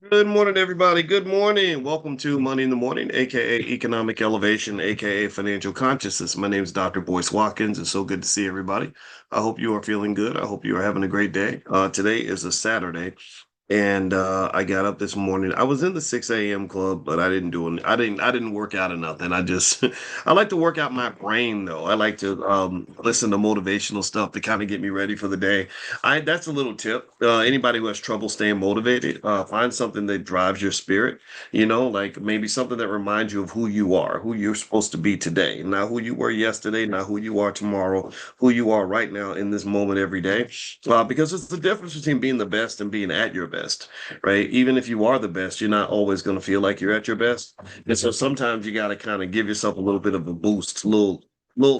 Good morning, everybody. Good morning. Welcome to Money in the Morning, aka Economic Elevation, aka Financial Consciousness. My name is Dr. Boyce Watkins. It's so good to see everybody. I hope you are feeling good. I hope you are having a great day. Today is a Saturday, and I got up this morning. I was in the 6 a.m. club, but I didn't work out or nothing. I just I like to work out my brain though. I like to listen to motivational stuff to kind of get me ready for the day. I That's a little tip. Anybody who has trouble staying motivated, find something that drives your spirit. Like maybe something that reminds you of who you are, who you're supposed to be today, not who you were yesterday, not who you are tomorrow, who you are right now in this moment every day. Because it's the difference between being the best and being at your best, right? Even if you are the best, you're not always going to feel like you're at your best. And so sometimes you got to kind of give yourself a little bit of a boost, little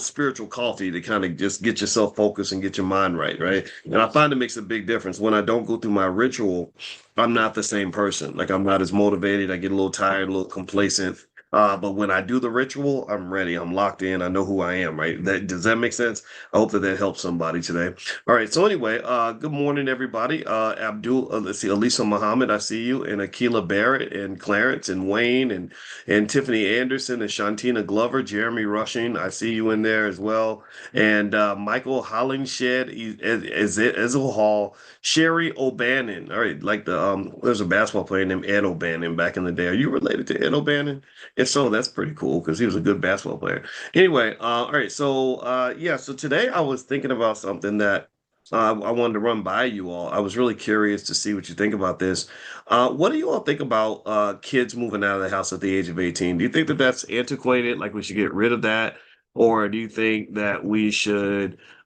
spiritual coffee to kind of just get yourself focused and get your mind right, right? And I find it makes a big difference. When I don't go through my ritual, I'm not the same person. Like I'm not as motivated. I get a little tired, a little complacent. But when I do the ritual, I'm ready. I'm locked in. I know who I am, right? Does that make sense? I hope that helps somebody today. All right. So anyway, good morning, everybody. Let's see, Elisa Muhammad, I see you, and Akila Barrett, and Clarence, and Wayne, and Tiffany Anderson, and Shantina Glover, Jeremy Rushing, I see you in there as well, and Michael Hollingshed, Ezel Hall, Sherry O'Bannon. All right, like there's a basketball player named Ed O'Bannon back in the day. Are you related to Ed O'Bannon? If so, that's pretty cool because he was a good basketball player. Anyway, all right. So, yeah. So today I was thinking about something that I wanted to run by you all. I was really curious to see what you think about this. What do you all think about kids moving out of the house at the age of 18? Do you think that that's antiquated? Like we should get rid of that, or do you think that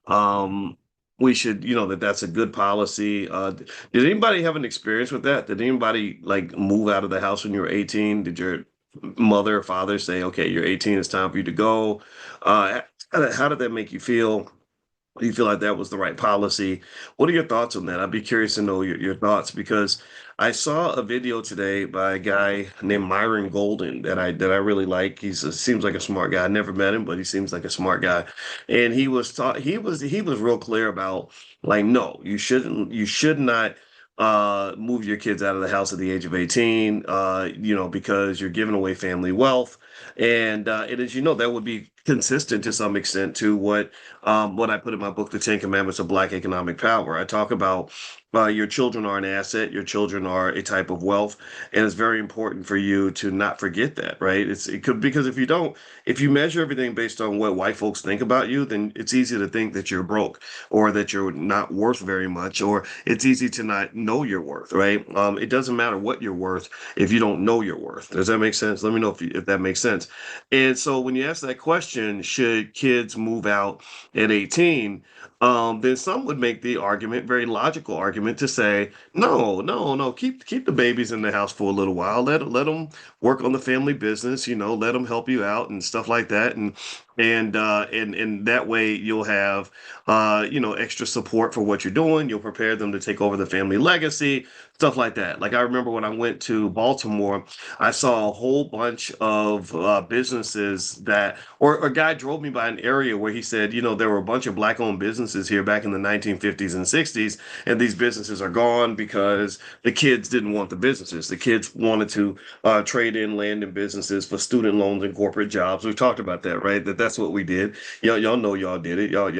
um, we should, that that's a good policy? Did anybody have an experience with that? Did anybody like move out of the house when you were 18? Did your mother or father say, okay, you're 18, it's time for you to go? How did that make you feel? Do you feel like that was the right policy? What are your thoughts on that? I'd be curious to know your thoughts because I saw a video today by a guy named Myron Golden that I really like. Seems like a smart guy. I never met him, but he seems like a smart guy. And he was real clear about like, no, you should not move your kids out of the house at the age of 18, because you're giving away family wealth. And as you know, that would be consistent to some extent to what I put in my book, The Ten Commandments of Black Economic Power. I talk about your children are an asset, your children are a type of wealth, and it's very important for you to not forget that, right? It could because if you measure everything based on what white folks think about you, then it's easy to think that you're broke or that you're not worth very much, or it's easy to not know your worth, right? It doesn't matter what you're worth if you don't know your worth. Does that make sense? Let me know if that makes sense. And so when you ask that question, should kids move out at 18, then some would make the argument, very logical argument, to say, no, no, no, keep the babies in the house for a little while. Let them work on the family business, let them help you out and stuff like that. And that way you'll have extra support for what you're doing. You'll prepare them to take over the family legacy, stuff like that. Like I remember when I went to Baltimore, I saw a whole bunch of businesses or a guy drove me by an area where he said, there were a bunch of black-owned businesses here back in the 1950s and 60s, and these businesses are gone because the kids didn't want the businesses. The kids wanted to trade in land and businesses for student loans and corporate jobs. We've talked about that, right? That's what we did. Y'all know y'all did it. Y'all,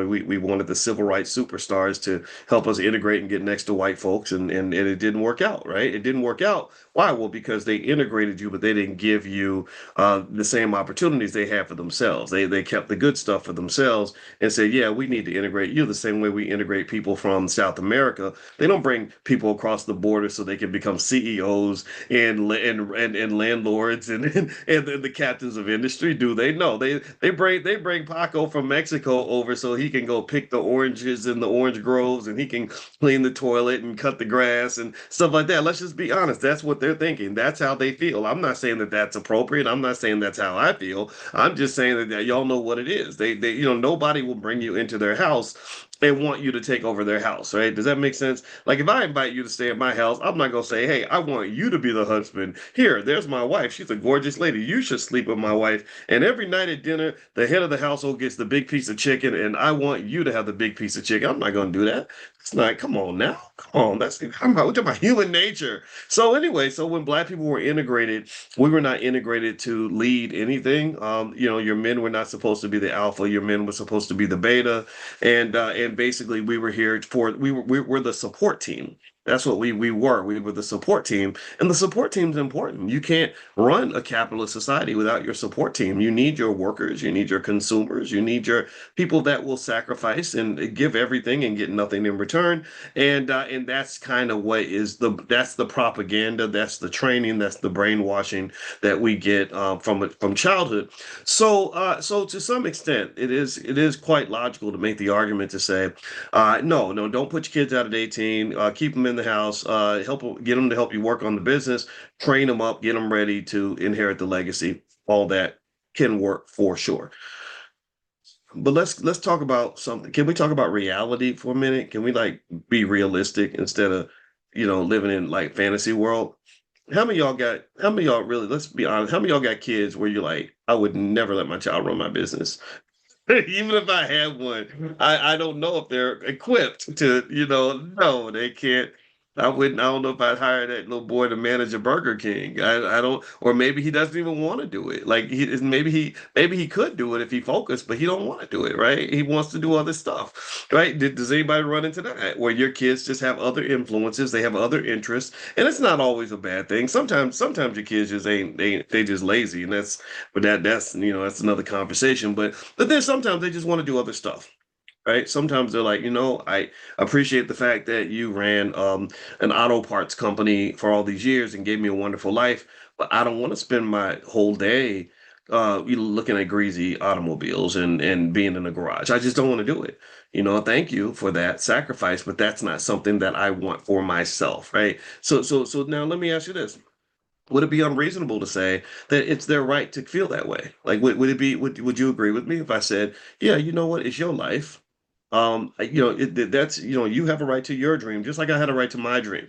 we wanted the civil rights superstars to help us integrate and get next to white folks, and it didn't work out, right? It didn't work out. Why? Well, because they integrated you, but they didn't give you the same opportunities they had for themselves. They kept the good stuff for themselves and said, yeah, we need to integrate you the same way we integrate people from South America. They don't bring people across the border so they can become CEOs and landlords and the captains of industry, do they? No, they bring Paco from Mexico over so he can go pick the oranges in the orange groves and he can clean the toilet and cut the grass and stuff like that. Let's just be honest. That's what they're thinking. That's how they feel. I'm not saying that that's appropriate. I'm not saying that's how I feel. I'm just saying that y'all know what it is. Nobody will bring you into their house and want you to take over their house, right? Does that make sense? Like if I invite you to stay at my house, I'm not gonna say, "Hey, I want you to be the husband. Here, there's my wife. She's a gorgeous lady. You should sleep with my wife." And every night at dinner, the head of the household gets the big piece of chicken, and I want you to have the big piece of chicken. I'm not gonna do that. It's not. Come on now. Come on. We're talking about human nature. So anyway, so when black people were integrated, we were not integrated to lead anything. Your men were not supposed to be the alpha. Your men were supposed to be the beta, and basically we were here for we were the support team. That's what we were. We were the support team, and the support team's important. You can't run a capitalist society without your support team. You need your workers, you need your consumers, you need your people that will sacrifice and give everything and get nothing in return. And that's kind of what is that's the propaganda, that's the training, that's the brainwashing that we get from childhood. So to some extent, it is quite logical to make the argument to say, no, no, don't put your kids out at 18. Keep them in the house. Get them to help you work on the business. Train them up. Get them ready to inherit the legacy. All that can work for sure. But let's talk about something. Can we talk about reality for a minute? Can we like be realistic instead of living in like fantasy world? How many of y'all really, let's be honest, how many of y'all got kids where you're like, I would never let my child run my business? Even if I had one, I don't know if they're equipped to, no, they can't. I don't know if I'd hire that little boy to manage a Burger King. I don't, or maybe he doesn't even want to do it. Like maybe he could do it if he focused, but he don't want to do it, right? He wants to do other stuff, right? Does anybody run into that where your kids just have other influences, they have other interests, and it's not always a bad thing. Sometimes your kids just ain't they just lazy, and that's another conversation. But then sometimes they just want to do other stuff, right? Sometimes they're like, I appreciate the fact that you ran an auto parts company for all these years and gave me a wonderful life, but I don't want to spend my whole day looking at greasy automobiles and being in a garage. I just don't want to do it. Thank you for that sacrifice, but that's not something that I want for myself, right? So now let me ask you this. Would it be unreasonable to say that it's their right to feel that way? Like, would you agree with me if I said, yeah, you know what, it's your life. That's, you have a right to your dream, just like I had a right to my dream,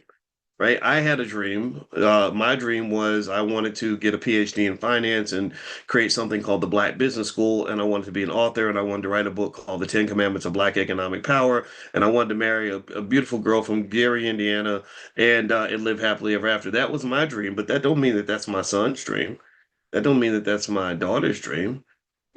right? I had a dream. My dream was I wanted to get a PhD in finance and create something called the Black Business School. And I wanted to be an author and I wanted to write a book called The Ten Commandments of Black Economic Power. And I wanted to marry a beautiful girl from Gary, Indiana, and live happily ever after. That was my dream, but that don't mean that that's my son's dream. That don't mean that that's my daughter's dream.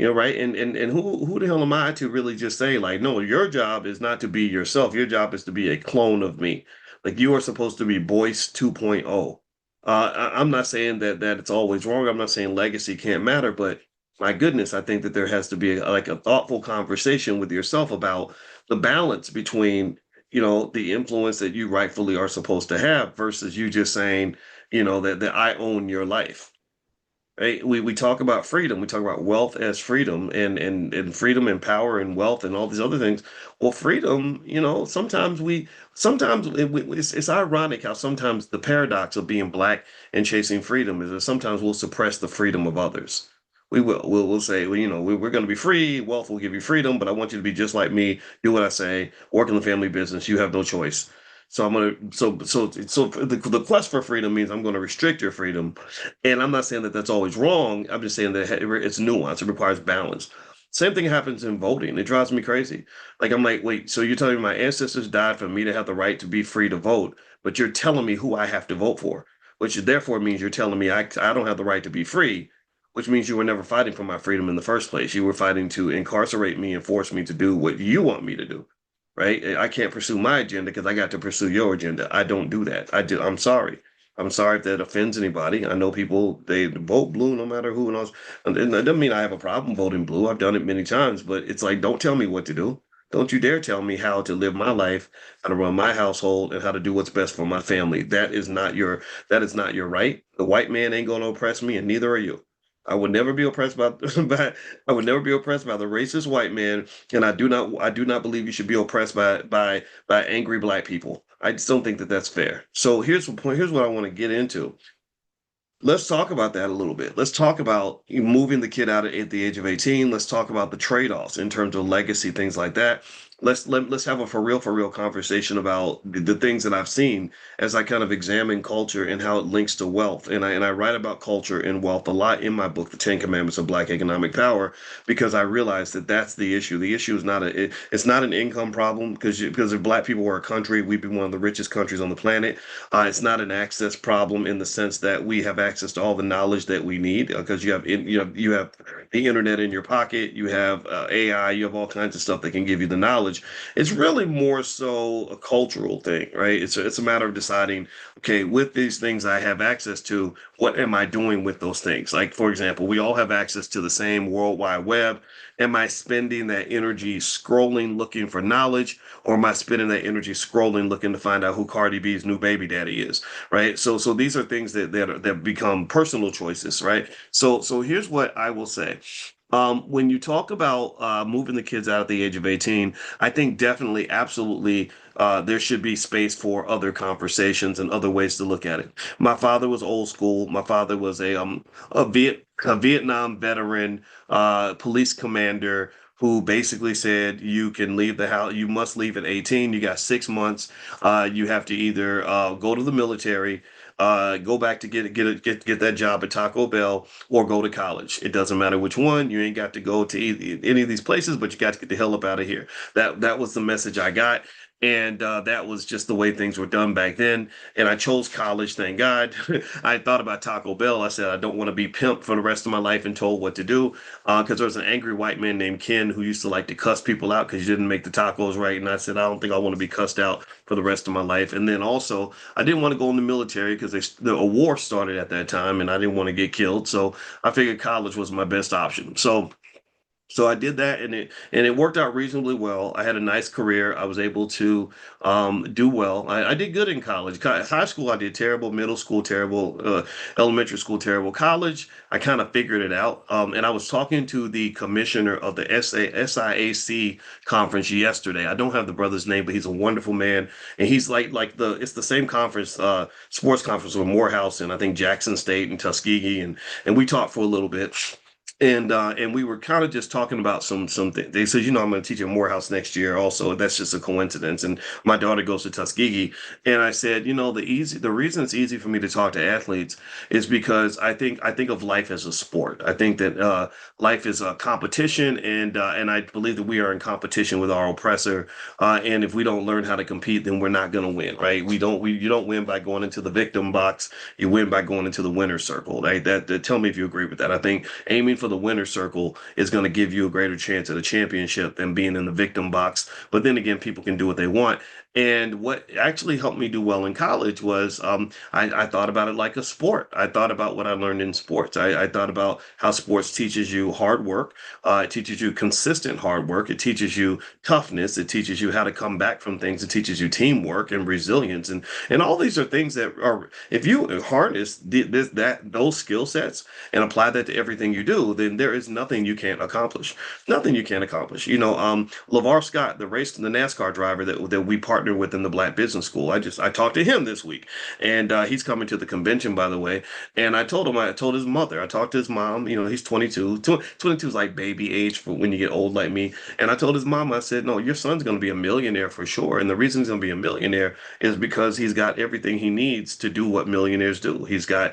Right? And who the hell am I to really just say like, no, your job is not to be yourself. Your job is to be a clone of me. Like you are supposed to be Boyce 2.0. I'm not saying that it's always wrong. I'm not saying legacy can't matter, but my goodness, I think that there has to be like a thoughtful conversation with yourself about the balance between, the influence that you rightfully are supposed to have versus you just saying, that I own your life. Right? We talk about freedom. We talk about wealth as freedom and freedom and power and wealth and all these other things. Well, freedom, it's ironic how sometimes the paradox of being black and chasing freedom is that sometimes we'll suppress the freedom of others. We'll say, well, we're going to be free. Wealth will give you freedom, but I want you to be just like me. Do what I say. Work in the family business. You have no choice. So I'm gonna so the quest for freedom means I'm going to restrict your freedom, and I'm not saying that that's always wrong. I'm just saying that it's nuance. It requires balance. Same thing happens in voting. It drives me crazy. Like I'm like, wait, so you're telling me my ancestors died for me to have the right to be free to vote, but you're telling me who I have to vote for, which therefore means you're telling me I don't have the right to be free, which means you were never fighting for my freedom in the first place. You were fighting to incarcerate me and force me to do what you want me to do, right? I can't pursue my agenda because I got to pursue your agenda. I don't do that. I'm sorry. I'm sorry if that offends anybody. I know people they vote blue no matter who knows. And that doesn't mean I have a problem voting blue. I've done it many times, but it's like don't tell me what to do. Don't you dare tell me how to live my life, how to run my household, and how to do what's best for my family. That is not your right. The white man ain't gonna oppress me, and neither are you. I would never be oppressed I would never be oppressed by the racist white man, and I do not believe you should be oppressed by angry black people. I just don't think that that's fair. So here's the point. Here's what I want to get into. Let's talk about that a little bit. Let's talk about moving the kid out at the age of 18. Let's talk about the trade-offs in terms of legacy, things like that. let's have a for real conversation about the things that I've seen as I kind of examine culture and how it links to wealth. And I write about culture and wealth a lot in my book, The 10 Commandments of Black Economic Power, because I realize that that's the issue. The issue is not it's not an income problem because if Black people were a country, we'd be one of the richest countries on the planet. It's not an access problem in the sense that we have access to all the knowledge that we need because you have the internet in your pocket, you have AI, you have all kinds of stuff that can give you the knowledge. It's really more so a cultural thing, right? It's a matter of deciding, okay, with these things I have access to, what am I doing with those things? Like, for example, we all have access to the same World Wide Web. Am I spending that energy scrolling, looking for knowledge, or am I spending that energy scrolling, looking to find out who Cardi B's new baby daddy is, right? So these are things that become personal choices, right? So here's what I will say. When you talk about moving the kids out at the age of 18, I think definitely, absolutely, there should be space for other conversations and other ways to look at it. My father was old school. My father was a Vietnam veteran, police commander who basically said you can leave the house, you must leave at 18. You got 6 months. You have to either go to the military, go back to get that job at Taco Bell, or go to college. It doesn't matter which one. You ain't got to go to any of these places, but you got to get the hell up out of here. That was the message I got. And that was just the way things were done back then. And I chose college, thank God. I thought about Taco Bell. I said, I don't want to be pimped for the rest of my life and told what to do. Because there was an angry white man named Ken who used to like to cuss people out because you didn't make the tacos right. And I said, I don't think I want to be cussed out for the rest of my life. And then also, I didn't want to go in the military because a war started at that time and I didn't want to get killed. So I figured college was my best option. So I did that, and it worked out reasonably well. I had a nice career. I was able to do well. I did good in college. High school, I did terrible. Middle school, terrible. Elementary school, terrible. College, I kind of figured it out. And I was talking to the commissioner of the SIAC conference yesterday. I don't have the brother's name, but he's a wonderful man, and he's like it's the same conference, sports conference with Morehouse and I think Jackson State and Tuskegee, and we talked for a little bit. And we were kind of just talking about some things. They said, I'm going to teach at Morehouse next year. Also, that's just a coincidence. And my daughter goes to Tuskegee, and I said, the reason it's easy for me to talk to athletes is because I think of life as a sport. I think that life is a competition, and I believe that we are in competition with our oppressor. And if we don't learn how to compete, then we're not going to win, right? You don't win by going into the victim box. You win by going into the winner's circle, right? Tell me if you agree with that. I think aiming for the winner's circle is going to give you a greater chance at a championship than being in the victim box. But then again, people can do what they want. And what actually helped me do well in college was I thought about it like a sport. I thought about what I learned in sports. I thought about how sports teaches you hard work. It teaches you consistent hard work. It teaches you toughness. It teaches you how to come back from things. It teaches you teamwork and resilience. And all these are things that are, if you harness those skill sets and apply that to everything you do, then there is nothing you can't accomplish. Nothing you can't accomplish. LeVar Scott, the NASCAR driver that we partner with in the Black Business School. I talked to him this week, and he's coming to the convention, by the way. And I told his mother, I talked to his mom. He's 22. 22 is like baby age for when you get old like me. And I told his mom, I said, no, your son's going to be a millionaire for sure. And the reason he's going to be a millionaire is because he's got everything he needs to do what millionaires do. He's got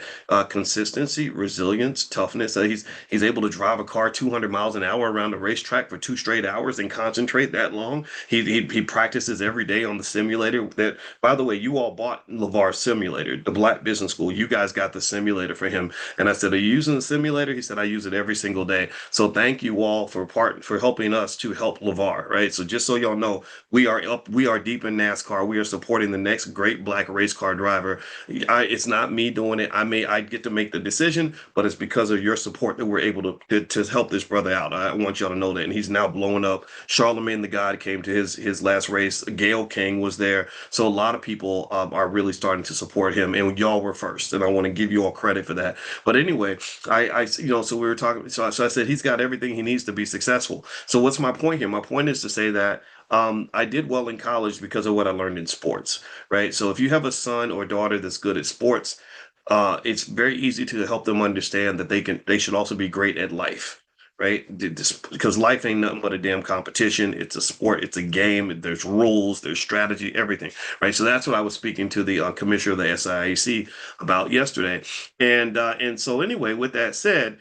consistency, resilience, toughness. He's able to drive a car 200 miles an hour around the racetrack for 2 straight hours and concentrate that long. He practices every day on the simulator. That, by the way, you all bought LeVar's simulator, the Black Business School. You guys got the simulator for him. And I said, are you using the simulator? He said, I use it every single day. So thank you all for helping us to help LeVar, right? So just so y'all know, we are deep in NASCAR. We are supporting the next great Black race car driver. It's not me doing it. I get to make the decision, but it's because of your support that we're able to help this brother out. I want y'all to know that. And he's now blowing up. Charlemagne the God came to his last race. Gail King was there. So a lot of people are really starting to support him, and y'all were first. And I want to give you all credit for that. But anyway, so we were talking. So I said he's got everything he needs to be successful. So what's my point here? My point is to say that I did well in college because of what I learned in sports, right? So if you have a son or daughter that's good at sports, it's very easy to help them understand that they should also be great at life. right? Because life ain't nothing but a damn competition. It's a sport, it's a game. There's rules, there's strategy, everything, right? So that's what I was speaking to the commissioner of the SIAC about yesterday. And so anyway, with that said,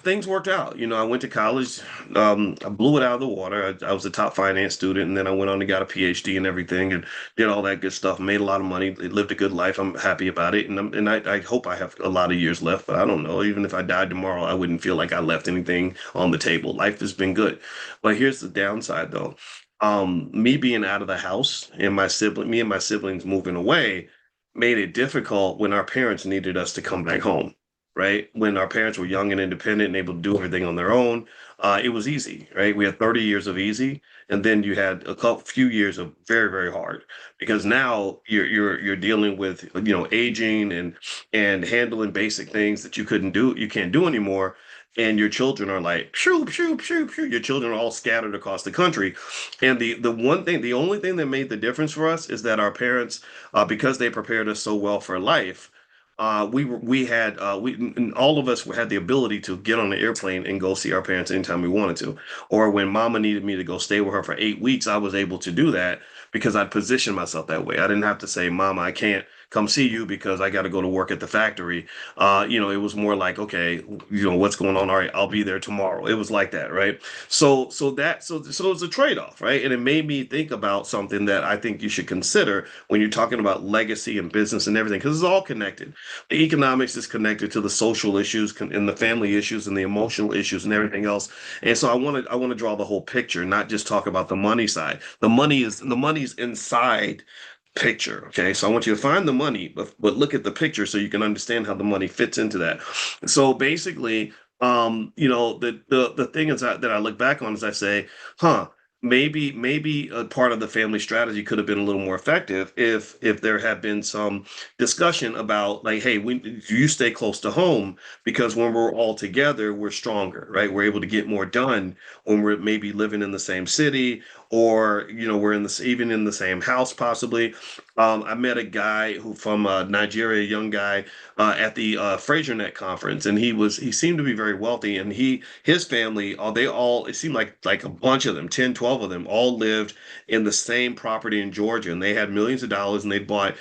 things worked out. I went to college. I blew it out of the water. I was a top finance student, and then I went on and got a PhD and everything, and did all that good stuff. Made a lot of money. Lived a good life. I'm happy about it, and I hope I have a lot of years left. But I don't know. Even if I died tomorrow, I wouldn't feel like I left anything on the table. Life has been good, but here's the downside, though. Me being out of the house and me and my siblings moving away made it difficult when our parents needed us to come back home, right? When our parents were young and independent and able to do everything on their own, it was easy, right? We had 30 years of easy, and then you had few years of very, very hard because now you're dealing with aging and handling basic things that you can't do anymore. And your children are like, shoo, shoo, shoo, shoo. Your children are all scattered across the country. And the only thing that made the difference for us is that our parents, because they prepared us so well for life, we had all of us had the ability to get on the airplane and go see our parents anytime we wanted to. Or when mama needed me to go stay with her for 8 weeks, I was able to do that because I'd positioned myself that way. I didn't have to say, Mama, I can't come see you because I got to go to work at the factory. It was more like, okay, what's going on? All right, I'll be there tomorrow. It was like that, right? So it's a trade-off, right? And it made me think about something that I think you should consider when you're talking about legacy and business and everything, because it's all connected. The economics is connected to the social issues and the family issues and the emotional issues and everything else. And so I want to draw the whole picture, not just talk about the money side. The money's inside picture. Okay. So I want you to find the money, but look at the picture so you can understand how the money fits into that. So basically, the thing is that I look back on is I say, huh, maybe a part of the family strategy could have been a little more effective if there had been some discussion about like, hey, you stay close to home because when we're all together, we're stronger, right? We're able to get more done when we're maybe living in the same city or we're even in the same house possibly. I met a guy who from Nigeria, a young guy at the FraserNet conference, and he seemed to be very wealthy, and his family, they all it seemed like a bunch of them, 10, 12 of them, all lived in the same property in Georgia, and they had millions of dollars, and they bought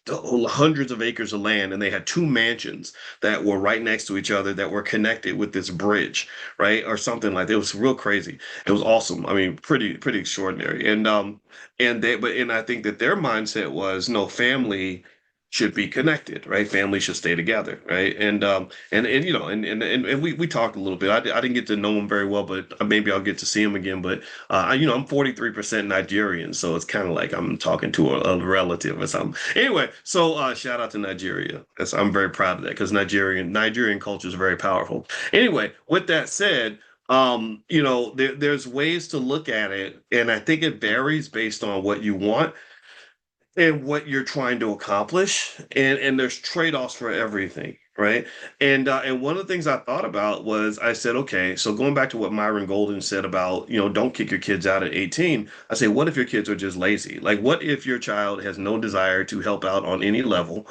hundreds of acres of land, and they had two mansions that were right next to each other that were connected with this bridge, right, or something like that. It was real crazy. It was awesome. I mean, pretty extraordinary. And I think that their mindset was no, family should be connected, right? Family should stay together, right? And we talked a little bit. I didn't get to know him very well, but maybe I'll get to see him again. But I'm 43% Nigerian, so it's kind of like I'm talking to a relative or something. Anyway, so shout out to Nigeria. I'm very proud of that because Nigerian culture is very powerful. Anyway, with that said, there's ways to look at it, and I think it varies based on what you want and what you're trying to accomplish, and there's trade-offs for everything, right? And one of the things I thought about was I said, okay, so going back to what Myron Golden said about don't kick your kids out at 18. I say, what if your kids are just lazy? Like, what if your child has no desire to help out on any level,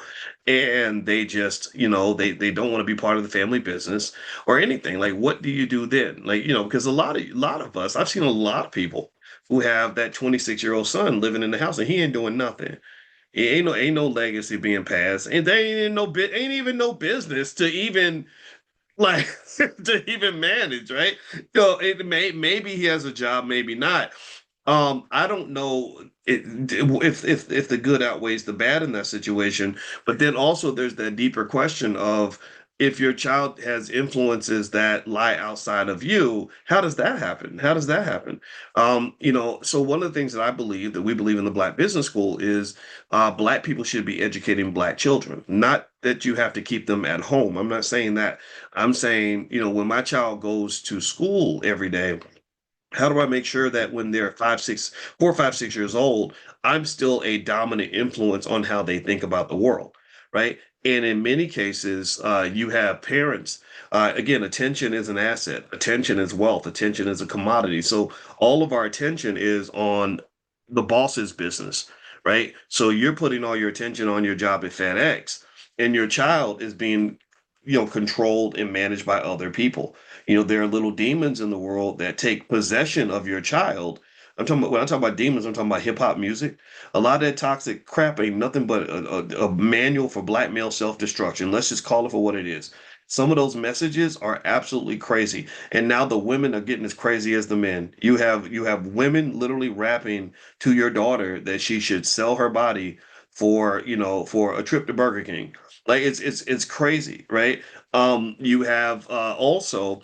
and they just they don't want to be part of the family business or anything? Like, what do you do then? Like, because a lot of us, I've seen a lot of people who have that 26-year-old son living in the house and he ain't doing nothing. Ain't no legacy being passed, and they ain't even no business to even like to even manage, right? Maybe he has a job, maybe not. I don't know if the good outweighs the bad in that situation, but then also there's that deeper question of if your child has influences that lie outside of you, how does that happen? How does that happen? So one of the things that I believe that we believe in the Black Business School is Black people should be educating Black children, not that you have to keep them at home. I'm not saying that. I'm saying, when my child goes to school every day, how do I make sure that when they're 4, 5, 6 years old, I'm still a dominant influence on how they think about the world, right? And in many cases, you have parents. Again, attention is an asset. Attention is wealth. Attention is a commodity. So all of our attention is on the boss's business, right? So you're putting all your attention on your job at FedEx, and your child is being controlled and managed by other people. There are little demons in the world that take possession of your child. When I'm talking about demons, I'm talking about hip hop music. A lot of that toxic crap ain't nothing but a manual for black male self-destruction. Let's just call it for what it is. Some of those messages are absolutely crazy. And now the women are getting as crazy as the men. You have women literally rapping to your daughter that she should sell her body for a trip to Burger King. Like it's crazy, right? You have also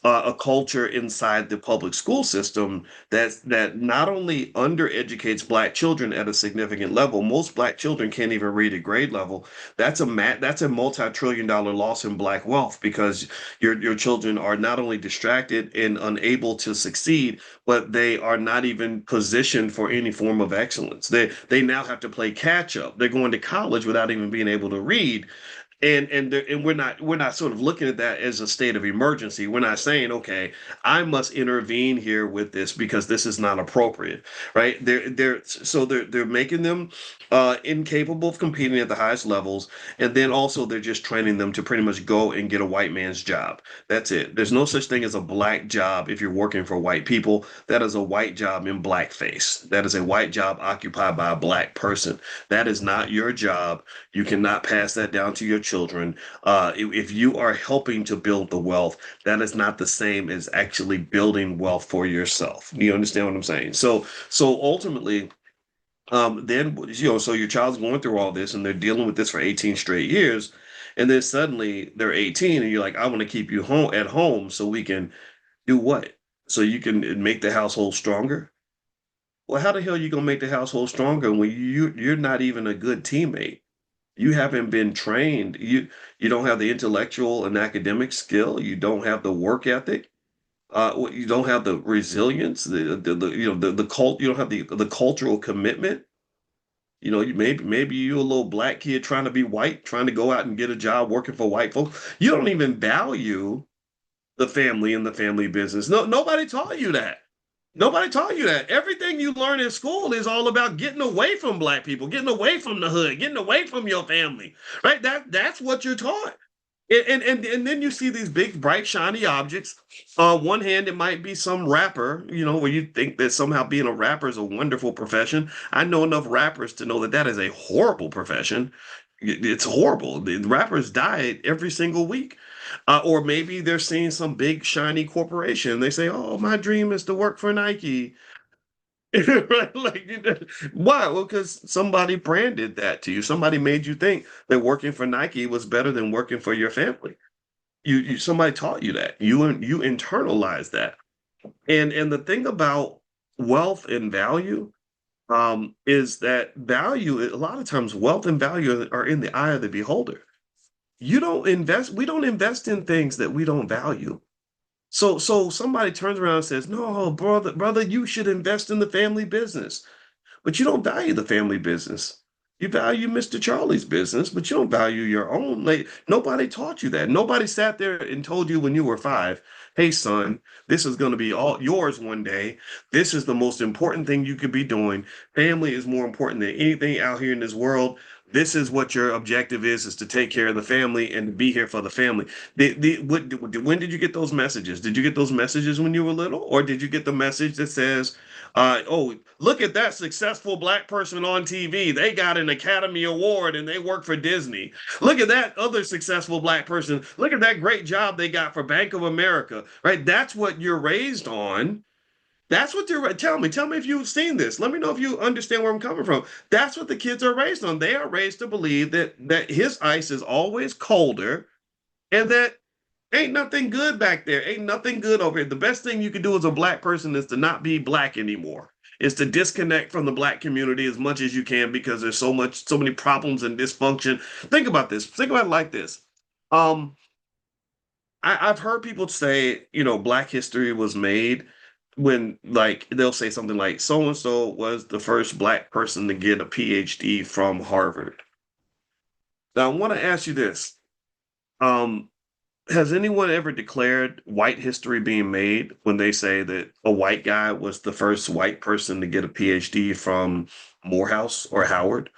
a culture inside the public school system that not only undereducates black children at a significant level. Most black children can't even read at grade level. That's a multi-trillion dollar loss in black wealth because your children are not only distracted and unable to succeed, but they are not even positioned for any form of excellence. They now have to play catch up. They're going to college without even being able to read, and we're not sort of looking at that as a state of emergency. We're not saying, okay, I must intervene here with this because this is not appropriate, right? They're making them incapable of competing at the highest levels, and then also they're just training them to pretty much go and get a white man's job. That's it. There's no such thing as a black job if you're working for white people. That is a white job in blackface. That is a white job occupied by a black person. That is not your job. You cannot pass that down to your children. If you are helping to build the wealth, that is not the same as actually building wealth for yourself. You understand what I'm saying? So ultimately, then so your child's going through all this and they're dealing with this for 18 straight years, and then suddenly they're 18 and you're like, I want to keep you home at home so we can do what? So you can make the household stronger. Well, how the hell are you gonna make the household stronger when you're not even a good teammate? You haven't been trained. You don't have the intellectual and academic skill. You don't have the work ethic. You don't have the resilience. The cult. You don't have the cultural commitment. Maybe you're a little black kid trying to be white, trying to go out and get a job working for white folks. You don't even value the family and the family business. No, nobody taught you that. Nobody taught you that. Everything you learn in school is all about getting away from black people, getting away from the hood, getting away from your family, right? That's what you're taught. And then you see these big, bright, shiny objects. On one hand, it might be some rapper, where you think that somehow being a rapper is a wonderful profession. I know enough rappers to know that that is a horrible profession. It's horrible. The rappers die every single week. Or maybe they're seeing some big, shiny corporation. They say, oh, my dream is to work for Nike. Right? Why? Well, because somebody branded that to you. Somebody made you think that working for Nike was better than working for your family. Somebody taught you that. You internalized that. And the thing about wealth and value is that value, a lot of times wealth and value are in the eye of the beholder. We don't invest in things that we don't value. So somebody turns around and says, "No, brother, you should invest in the family business." But you don't value the family business. You value Mr. Charlie's business, but you don't value your own. Like nobody taught you that. Nobody sat there and told you when you were 5, "Hey son, this is going to be all yours one day. This is the most important thing you could be doing. Family is more important than anything out here in this world. This is what your objective is to take care of the family and to be here for the family." When did you get those messages? Did you get those messages when you were little, or did you get the message that says, "Oh, look at that successful black person on TV. They got an Academy Award and they work for Disney. Look at that other successful black person. Look at that great job they got for Bank of America." Right? That's what you're raised on. That's what you're tell me if you've seen this. Let me know if you understand where I'm coming from. That's what the kids are raised on. They are raised to believe that his ice is always colder and that ain't nothing good back there. Ain't nothing good over here. The best thing you can do as a black person is to not be black anymore. Is to disconnect from the black community as much as you can because there's so many problems and dysfunction. Think about this. Think about it like this. Um, I've heard people say, Black history was made when, like, they'll say something like, so and so was the first Black person to get a PhD from Harvard. Now, I want to ask you this. Um, has anyone ever declared white history being made when they say that a white guy was the first white person to get a PhD from Morehouse or Howard?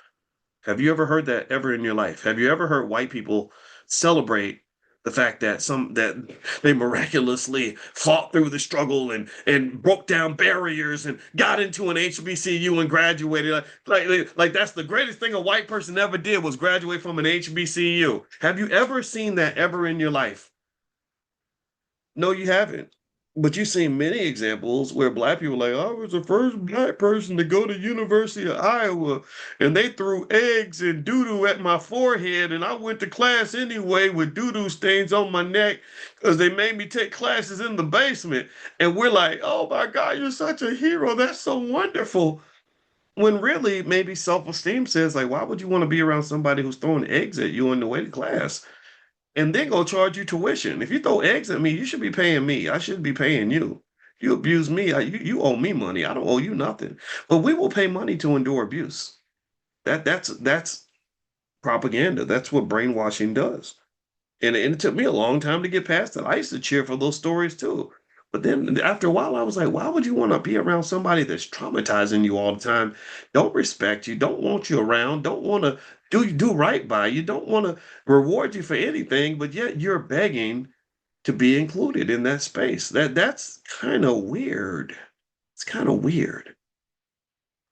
Have you ever heard that ever in your life? Have you ever heard white people celebrate The fact that they miraculously fought through the struggle and broke down barriers and got into an HBCU and graduated. Like that's the greatest thing a white person ever did was graduate from an HBCU. Have you ever seen that ever in your life? No, you haven't. But you've seen many examples where black people are like, I was the first black person to go to University of Iowa, and they threw eggs and doo-doo at my forehead, and I went to class anyway with doo-doo stains on my neck because they made me take classes in the basement. And we're like, oh my God, you're such a hero. That's so wonderful. When really maybe self-esteem says, like, why would you want to be around somebody who's throwing eggs at you on the way to class? And then go charge you tuition. If you throw eggs at me, you should be paying me. I shouldn't be paying you. You abuse me, you owe me money. I don't owe you nothing. But we will pay money to endure abuse. That's propaganda. That's what brainwashing does. And it took me a long time to get past it. I used to cheer for those stories too. But then after a while, I was like, why would you want to be around somebody that's traumatizing you all the time? Don't respect you, don't want you around, don't want to do right by you, don't want to reward you for anything, but yet you're begging to be included in that space. That's kind of weird. It's kind of weird.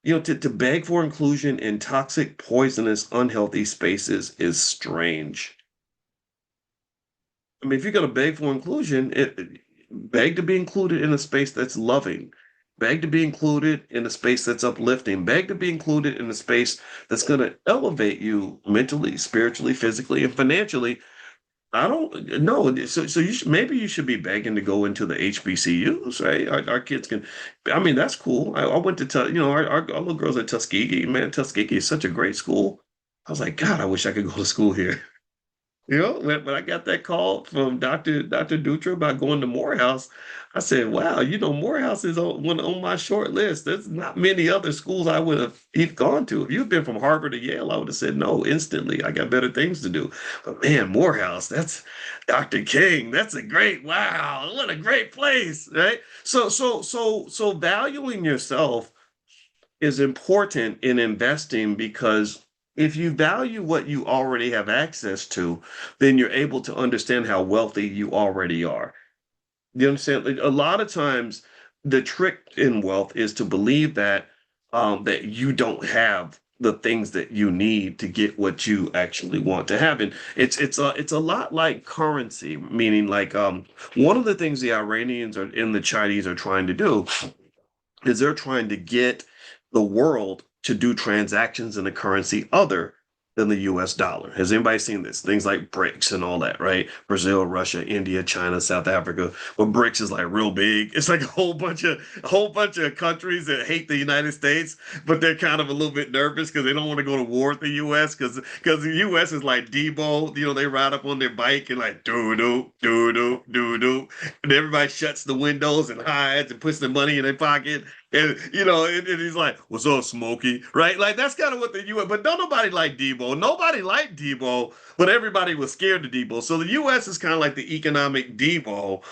To beg for inclusion in toxic, poisonous, unhealthy spaces is strange. I mean, if you're going to beg for inclusion, beg to be included in a space that's loving, beg to be included in a space that's uplifting, beg to be included in a space that's going to elevate you mentally, spiritually, physically, and financially. I don't know. So maybe you should be begging to go into the HBCUs, right? Our kids can. I mean, that's cool. I went to, our little girls at Tuskegee. Man, Tuskegee is such a great school. I was like, God, I wish I could go to school here. When I got that call from Dr. Dutra about going to Morehouse, I said, "Wow, Morehouse is on my short list. There's not many other schools I would have even gone to. If you'd been from Harvard or Yale, I would have said no instantly. I got better things to do. But man, Morehouse, that's Dr. King. That's a great wow. What a great place, right? So valuing yourself is important in investing because if you value what you already have access to, then you're able to understand how wealthy you already are. You understand? Like, a lot of times, the trick in wealth is to believe that you don't have the things that you need to get what you actually want to have, and it's a lot like currency, meaning like one of the things the Iranians are and the Chinese are trying to do is they're trying to get the world to do transactions in a currency other than the US dollar. Has anybody seen this? Things like BRICS and all that, right? Brazil, Russia, India, China, South Africa. Well, BRICS is like real big. It's like a whole bunch of countries that hate the United States, but they're kind of a little bit nervous because they don't want to go to war with the US because the US is like Debo, they ride up on their bike and like doo doo doo doo doo doo, and everybody shuts the windows and hides and puts their money in their pocket. And he's like, "What's up, Smokey?" Right? Like that's kind of what the U.S. But don't nobody like Debo. Nobody liked Debo, but everybody was scared of Debo. So the U.S. is kind of like the economic Debo,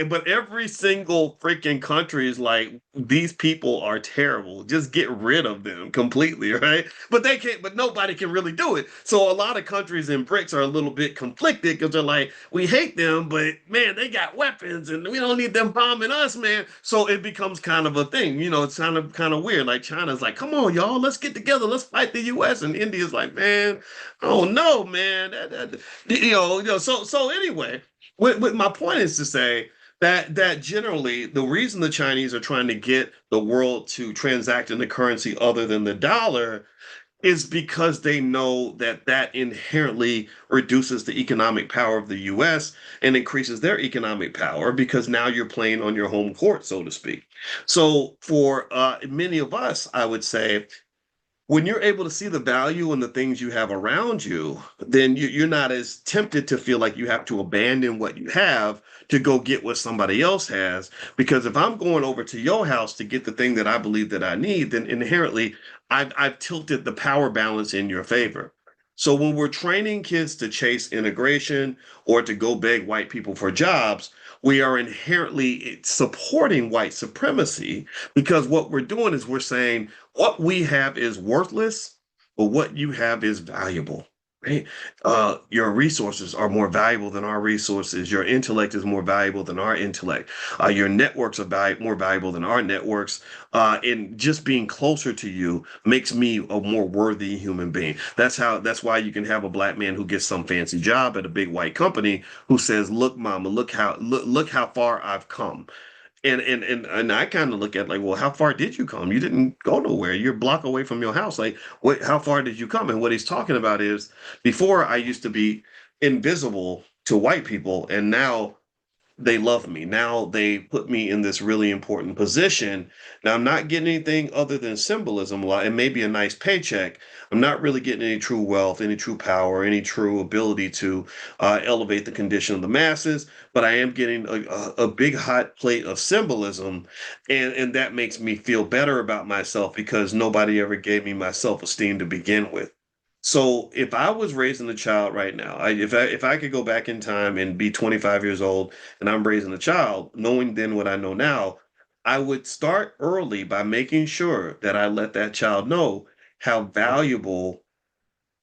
but every single freaking country is like, these people are terrible. Just get rid of them completely, right? But they can't. But nobody can really do it. So a lot of countries in BRICS are a little bit conflicted because they're like, we hate them, but man, they got weapons, and we don't need them bombing us, man. So it becomes kind of a thing. It's kind of weird. Like China's like, come on, y'all, let's get together, let's fight the U.S. And India's like, man, oh no, man. So anyway, with my point is to say that generally the reason the Chinese are trying to get the world to transact in a currency other than the dollar is because they know that inherently reduces the economic power of the US and increases their economic power because now you're playing on your home court, so to speak. So for many of us, I would say, when you're able to see the value in the things you have around you, then you're not as tempted to feel like you have to abandon what you have to go get what somebody else has. Because if I'm going over to your house to get the thing that I believe that I need, then inherently I've tilted the power balance in your favor. So when we're training kids to chase integration or to go beg white people for jobs, we are inherently supporting white supremacy because what we're doing is we're saying what we have is worthless, but what you have is valuable. Right? Your resources are more valuable than our resources. Your intellect is more valuable than our intellect. Your networks are more valuable than our networks. And just being closer to you makes me a more worthy human being. That's why you can have a black man who gets some fancy job at a big white company who says, "Look, mama, look how far I've come." And I kind of look at like, well, how far did you come? You didn't go nowhere. You're a block away from your house. Like, what? How far did you come? And what he's talking about is, before I used to be invisible to white people, and now they love me. Now they put me in this really important position. Now I'm not getting anything other than symbolism, and maybe a nice paycheck. I'm not really getting any true wealth, any true power, any true ability to elevate the condition of the masses. But I am getting a big hot plate of symbolism, and that makes me feel better about myself because nobody ever gave me my self-esteem to begin with. So if I was raising a child right now, if I could go back in time and be 25 years old and I'm raising a child, knowing then what I know now, I would start early by making sure that I let that child know how valuable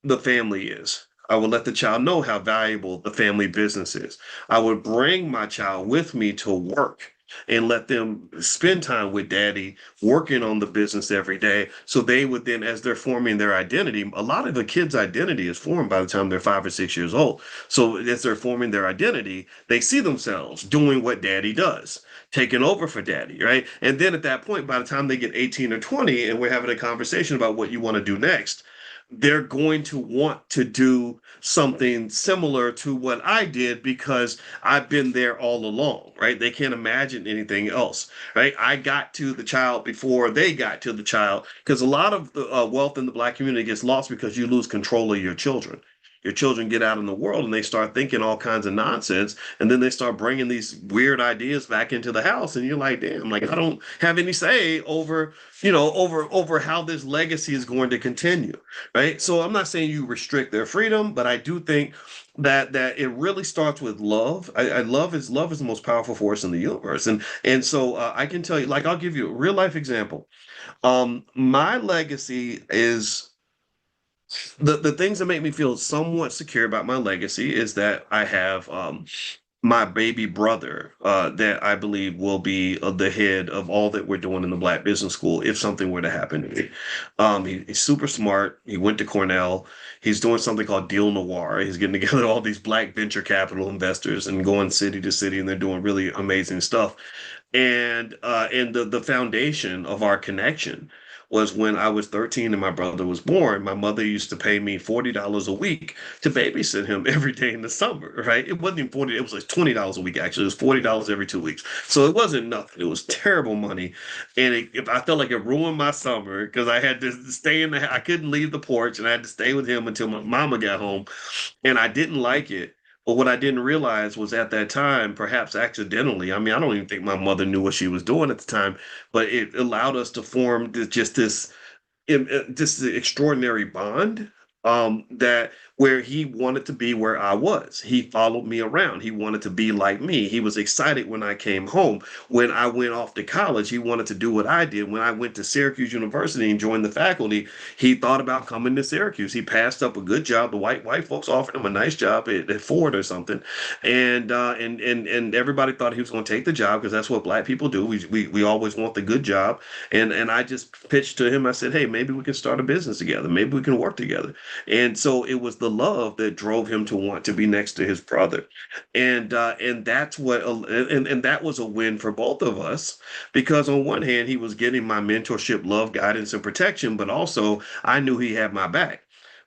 the family is. I would let the child know how valuable the family business is. I would bring my child with me to work and let them spend time with daddy working on the business every day. So they would then, as they're forming their identity, a lot of the kids' identity is formed by the time they're 5 or 6 years old. So as they're forming their identity, they see themselves doing what daddy does, taking over for daddy, right? And then at that point, by the time they get 18 or 20, and we're having a conversation about what you want to do next, they're going to want to do something similar to what I did because I've been there all along, right? They can't imagine anything else, right? I got to the child before they got to the child because a lot of the wealth in the black community gets lost because you lose control of your children. Your children get out in the world and they start thinking all kinds of nonsense, and then they start bringing these weird ideas back into the house, and you're like, damn, like I don't have any say over, over how this legacy is going to continue, right? So I'm not saying you restrict their freedom, but I do think that it really starts with love. I love is the most powerful force in the universe, and so I can tell you, like I'll give you a real life example. My legacy is the things that make me feel somewhat secure about my legacy is that I have my baby brother that I believe will be the head of all that we're doing in the Black Business School if something were to happen to me. He's super smart. He went to Cornell. He's doing something called Deal Noir. He's getting together all these Black venture capital investors and going city to city, and they're doing really amazing stuff. And the foundation of our connection was when I was 13 and my brother was born. My mother used to pay me $40 a week to babysit him every day in the summer, right? It wasn't even 40, it was like $20 a week actually. It was $40 every 2 weeks. So it wasn't nothing. It was terrible money. And if I felt like it ruined my summer because I had to stay I couldn't leave the porch and I had to stay with him until my mama got home, and I didn't like it. But what I didn't realize was at that time, perhaps accidentally, I mean, I don't even think my mother knew what she was doing at the time, but it allowed us to form just this extraordinary bond that where he wanted to be where I was. He followed me around. He wanted to be like me. He was excited when I came home. When I went off to college, he wanted to do what I did. When I went to Syracuse University and joined the faculty, he thought about coming to Syracuse. He passed up a good job. The white folks offered him a nice job at Ford or something, and everybody thought he was going to take the job because that's what black people do. We always want the good job, and I just pitched to him. I said, hey, maybe we can start a business together. Maybe we can work together. And so it was the love that drove him to want to be next to his brother, and that's what and that was a win for both of us because on one hand he was getting my mentorship, love, guidance, and protection, but also I knew he had my back.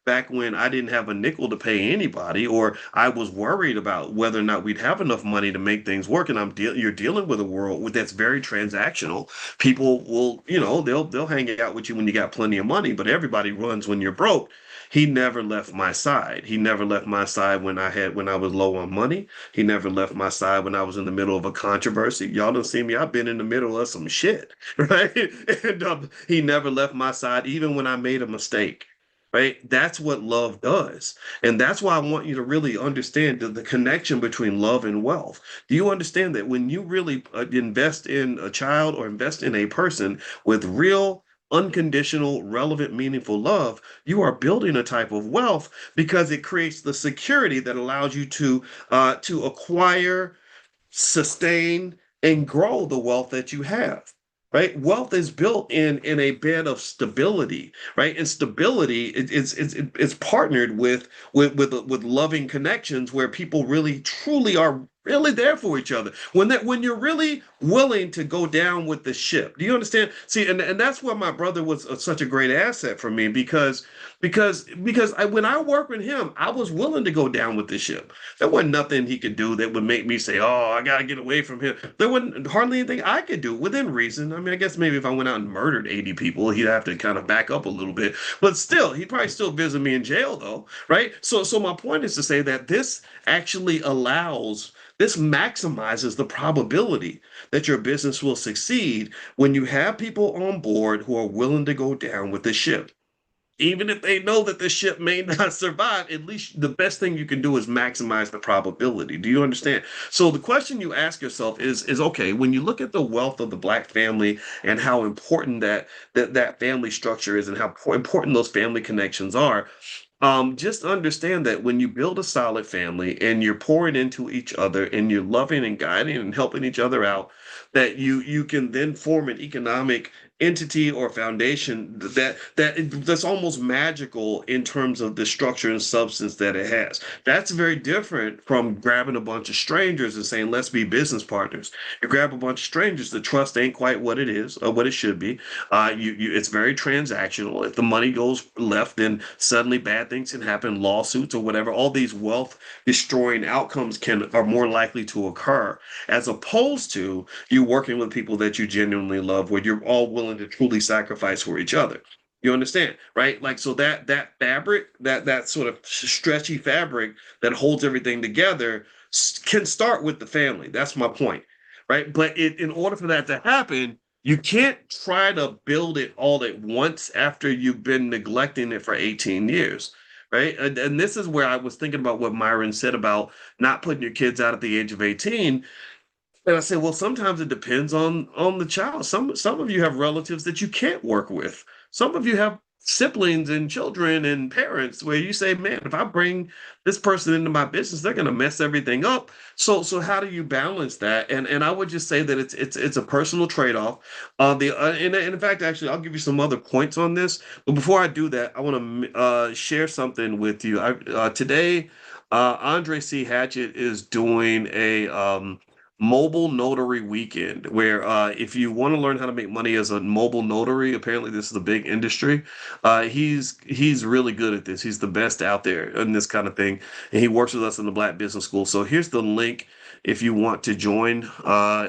Back when I didn't have a nickel to pay anybody, or I was worried about whether or not we'd have enough money to make things work. And you're dealing with a world that's very transactional. People will, they'll hang out with you when you got plenty of money, but everybody runs when you're broke. He never left my side. He never left my side when I was low on money. He never left my side when I was in the middle of a controversy. Y'all don't see me. I've been in the middle of some shit, right? And he never left my side, even when I made a mistake. Right? That's what love does. And that's why I want you to really understand the connection between love and wealth. Do you understand that when you really invest in a child or invest in a person with real unconditional, relevant, meaningful love, you are building a type of wealth because it creates the security that allows you to acquire, sustain, and grow the wealth that you have. Right, wealth is built in a bed of stability, right? And stability it's partnered with loving connections where people really truly are really there for each other. When you're really willing to go down with the ship. Do you understand? See, and that's why my brother was such a great asset for me because when I worked with him, I was willing to go down with the ship. There wasn't nothing he could do that would make me say, "Oh, I gotta get away from him." There wasn't hardly anything I could do within reason. I mean, I guess maybe if I went out and murdered 80 people, he'd have to kind of back up a little bit. But still, he'd probably still visit me in jail, though, right? So my point is to say that this maximizes the probability that your business will succeed when you have people on board who are willing to go down with the ship. Even if they know that the ship may not survive, at least the best thing you can do is maximize the probability. Do you understand? So the question you ask yourself is okay, when you look at the wealth of the black family and how important that family structure is and how important those family connections are, just understand that when you build a solid family and you're pouring into each other and you're loving and guiding and helping each other out, that you can then form an economic entity or foundation that's almost magical in terms of the structure and substance that it has. That's very different from grabbing a bunch of strangers and saying, let's be business partners. You grab a bunch of strangers, the trust ain't quite what it is or what it should be. It's very transactional. If the money goes left, then suddenly bad things can happen, lawsuits or whatever. All these wealth destroying outcomes are more likely to occur, as opposed to you working with people that you genuinely love, where you're all willing to truly sacrifice for each other. You understand, right? Like so that fabric, that sort of stretchy fabric that holds everything together can start with the family. That's my point, right? But in order for that to happen, you can't try to build it all at once after you've been neglecting it for 18 years. Right. And this is where I was thinking about what Myron said about not putting your kids out at the age of 18. And I said, well, sometimes it depends on the child. Some of you have relatives that you can't work with. Some of you have siblings and children and parents where you say, man, if I bring this person into my business, they're going to mess everything up. So how do you balance that? And I would just say that it's a personal trade-off. And in fact, actually, I'll give you some other points on this. But before I do that, I want to share something with you. Today, Andre C. Hatchett is doing a mobile notary weekend where if you want to learn how to make money as a mobile notary, apparently this is a big industry. He's really good at this. He's the best out there in this kind of thing, and he works with us in the Black Business School. So here's the link if you want to join.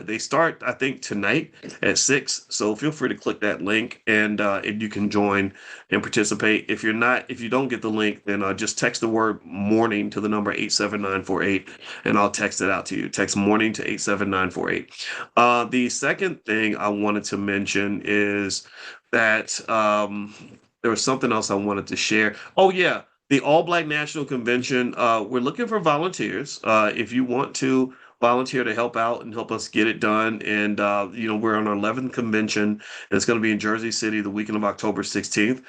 They start, I think, tonight at 6. So feel free to click that link and you can join and participate. If you don't get the link, then just text the word morning to the number 87948 and I'll text it out to you. Text morning to 87948. The second thing I wanted to mention is that there was something else I wanted to share. Oh, yeah. The All Black National Convention, we're looking for volunteers. If you want to volunteer to help out and help us get it done. And, we're on our 11th convention, and it's going to be in Jersey City the weekend of October 16th.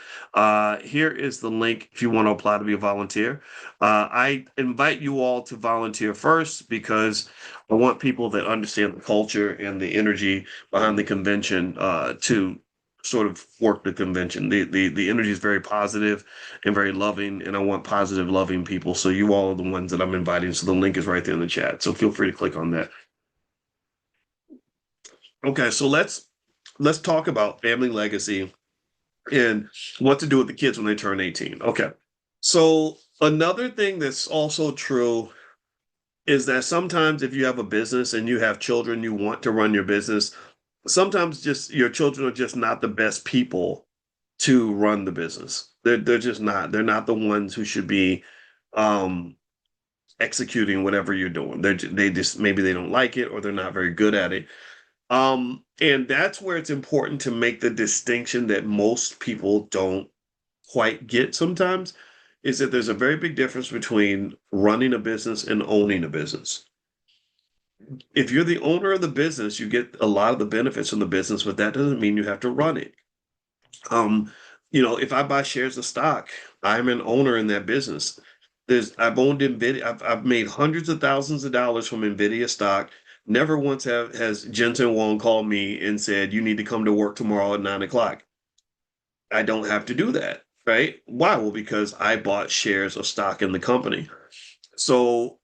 Here is the link if you want to apply to be a volunteer. I invite you all to volunteer first because I want people that understand the culture and the energy behind the convention to sort of work the convention. The energy is very positive and very loving, and I want positive, loving people. So you all are the ones that I'm inviting. So the link is right there in the chat. So feel free to click on that. Okay, so let's talk about family legacy and what to do with the kids when they turn 18. Okay. So another thing that's also true is that sometimes if you have a business and you have children, you want to run your business, sometimes just your children are just not the best people to run the business. They're just not. They're not the ones who should be um, executing whatever you're doing. They just maybe they don't like it or they're not very good at it. And that's where it's important to make the distinction that most people don't quite get sometimes, is that there's a very big difference between running a business and owning a business. If you're the owner of the business, you get a lot of the benefits from the business, but that doesn't mean you have to run it. Um, if I buy shares of stock, I'm an owner in that business. I've owned Nvidia. I've made hundreds of thousands of dollars from Nvidia stock. Never once has Jensen Wong called me and said you need to come to work tomorrow at 9 o'clock. I don't have to do that, right? Why? Well, because I bought shares of stock in the company. So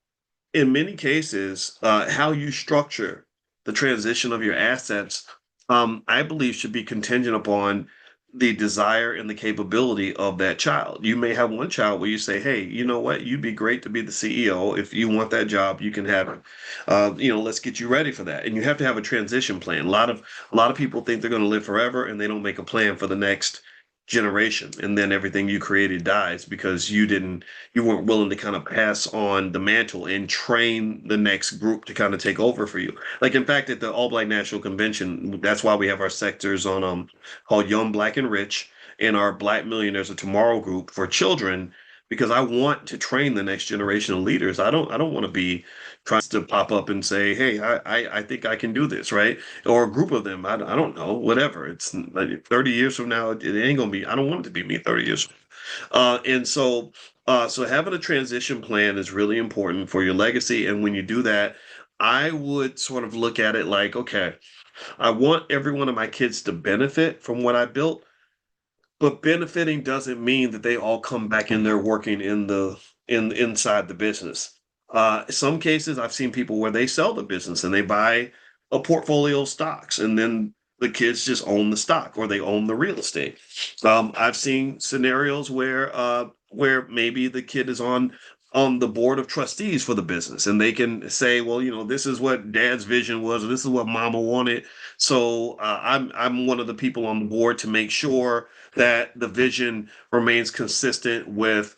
in many cases, how you structure the transition of your assets, I believe should be contingent upon the desire and the capability of that child. You may have one child where you say, "Hey, you know what? You'd be great to be the CEO. If you want that job, you can have it. Let's get you ready for that." And you have to have a transition plan. A lot of people think they're going to live forever, and they don't make a plan for the next generation, and then everything you created dies because you weren't willing to kind of pass on the mantle and train the next group to kind of take over for you. Like in fact, at the All Black National Convention, that's why we have our sectors on called Young, Black, and Rich, and our Black Millionaires of Tomorrow group for children, because I want to train the next generation of leaders. I don't want to be trying to pop up and say, "Hey, I think I can do this," right? Or a group of them. I don't know, whatever. It's like 30 years from now, it ain't gonna be. I don't want it to be me 30 years. And so having a transition plan is really important for your legacy. And when you do that, I would sort of look at it like, okay, I want every one of my kids to benefit from what I built, but benefiting doesn't mean that they all come back in there working inside the business. Some cases I've seen people where they sell the business and they buy a portfolio of stocks, and then the kids just own the stock or they own the real estate. I've seen scenarios where maybe the kid is on the board of trustees for the business, and they can say, well, this is what dad's vision was, or this is what mama wanted. So I'm one of the people on the board to make sure that the vision remains consistent with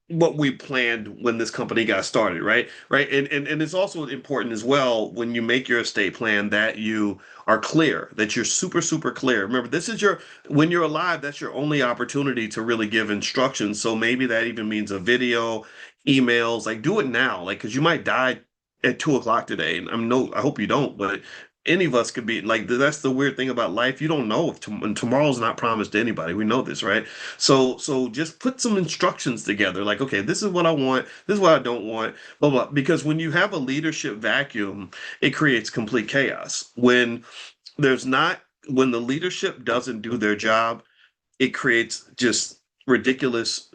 what we planned when this company got started, right. And it's also important as well when you make your estate plan that you are clear, that you're super super clear. Remember, this is your when you're alive, that's your only opportunity to really give instructions. So maybe that even means a video, emails. Like, do it now, like, because you might die at 2 o'clock today, and I hope you don't, but any of us could be like, that's the weird thing about life. You don't know if tomorrow's not promised to anybody. We know this, right? So just put some instructions together, like, okay, this is what I want, this is what I don't want, blah blah. Because when you have a leadership vacuum, it creates complete chaos. There's not when the leadership doesn't do their job, it creates just ridiculous.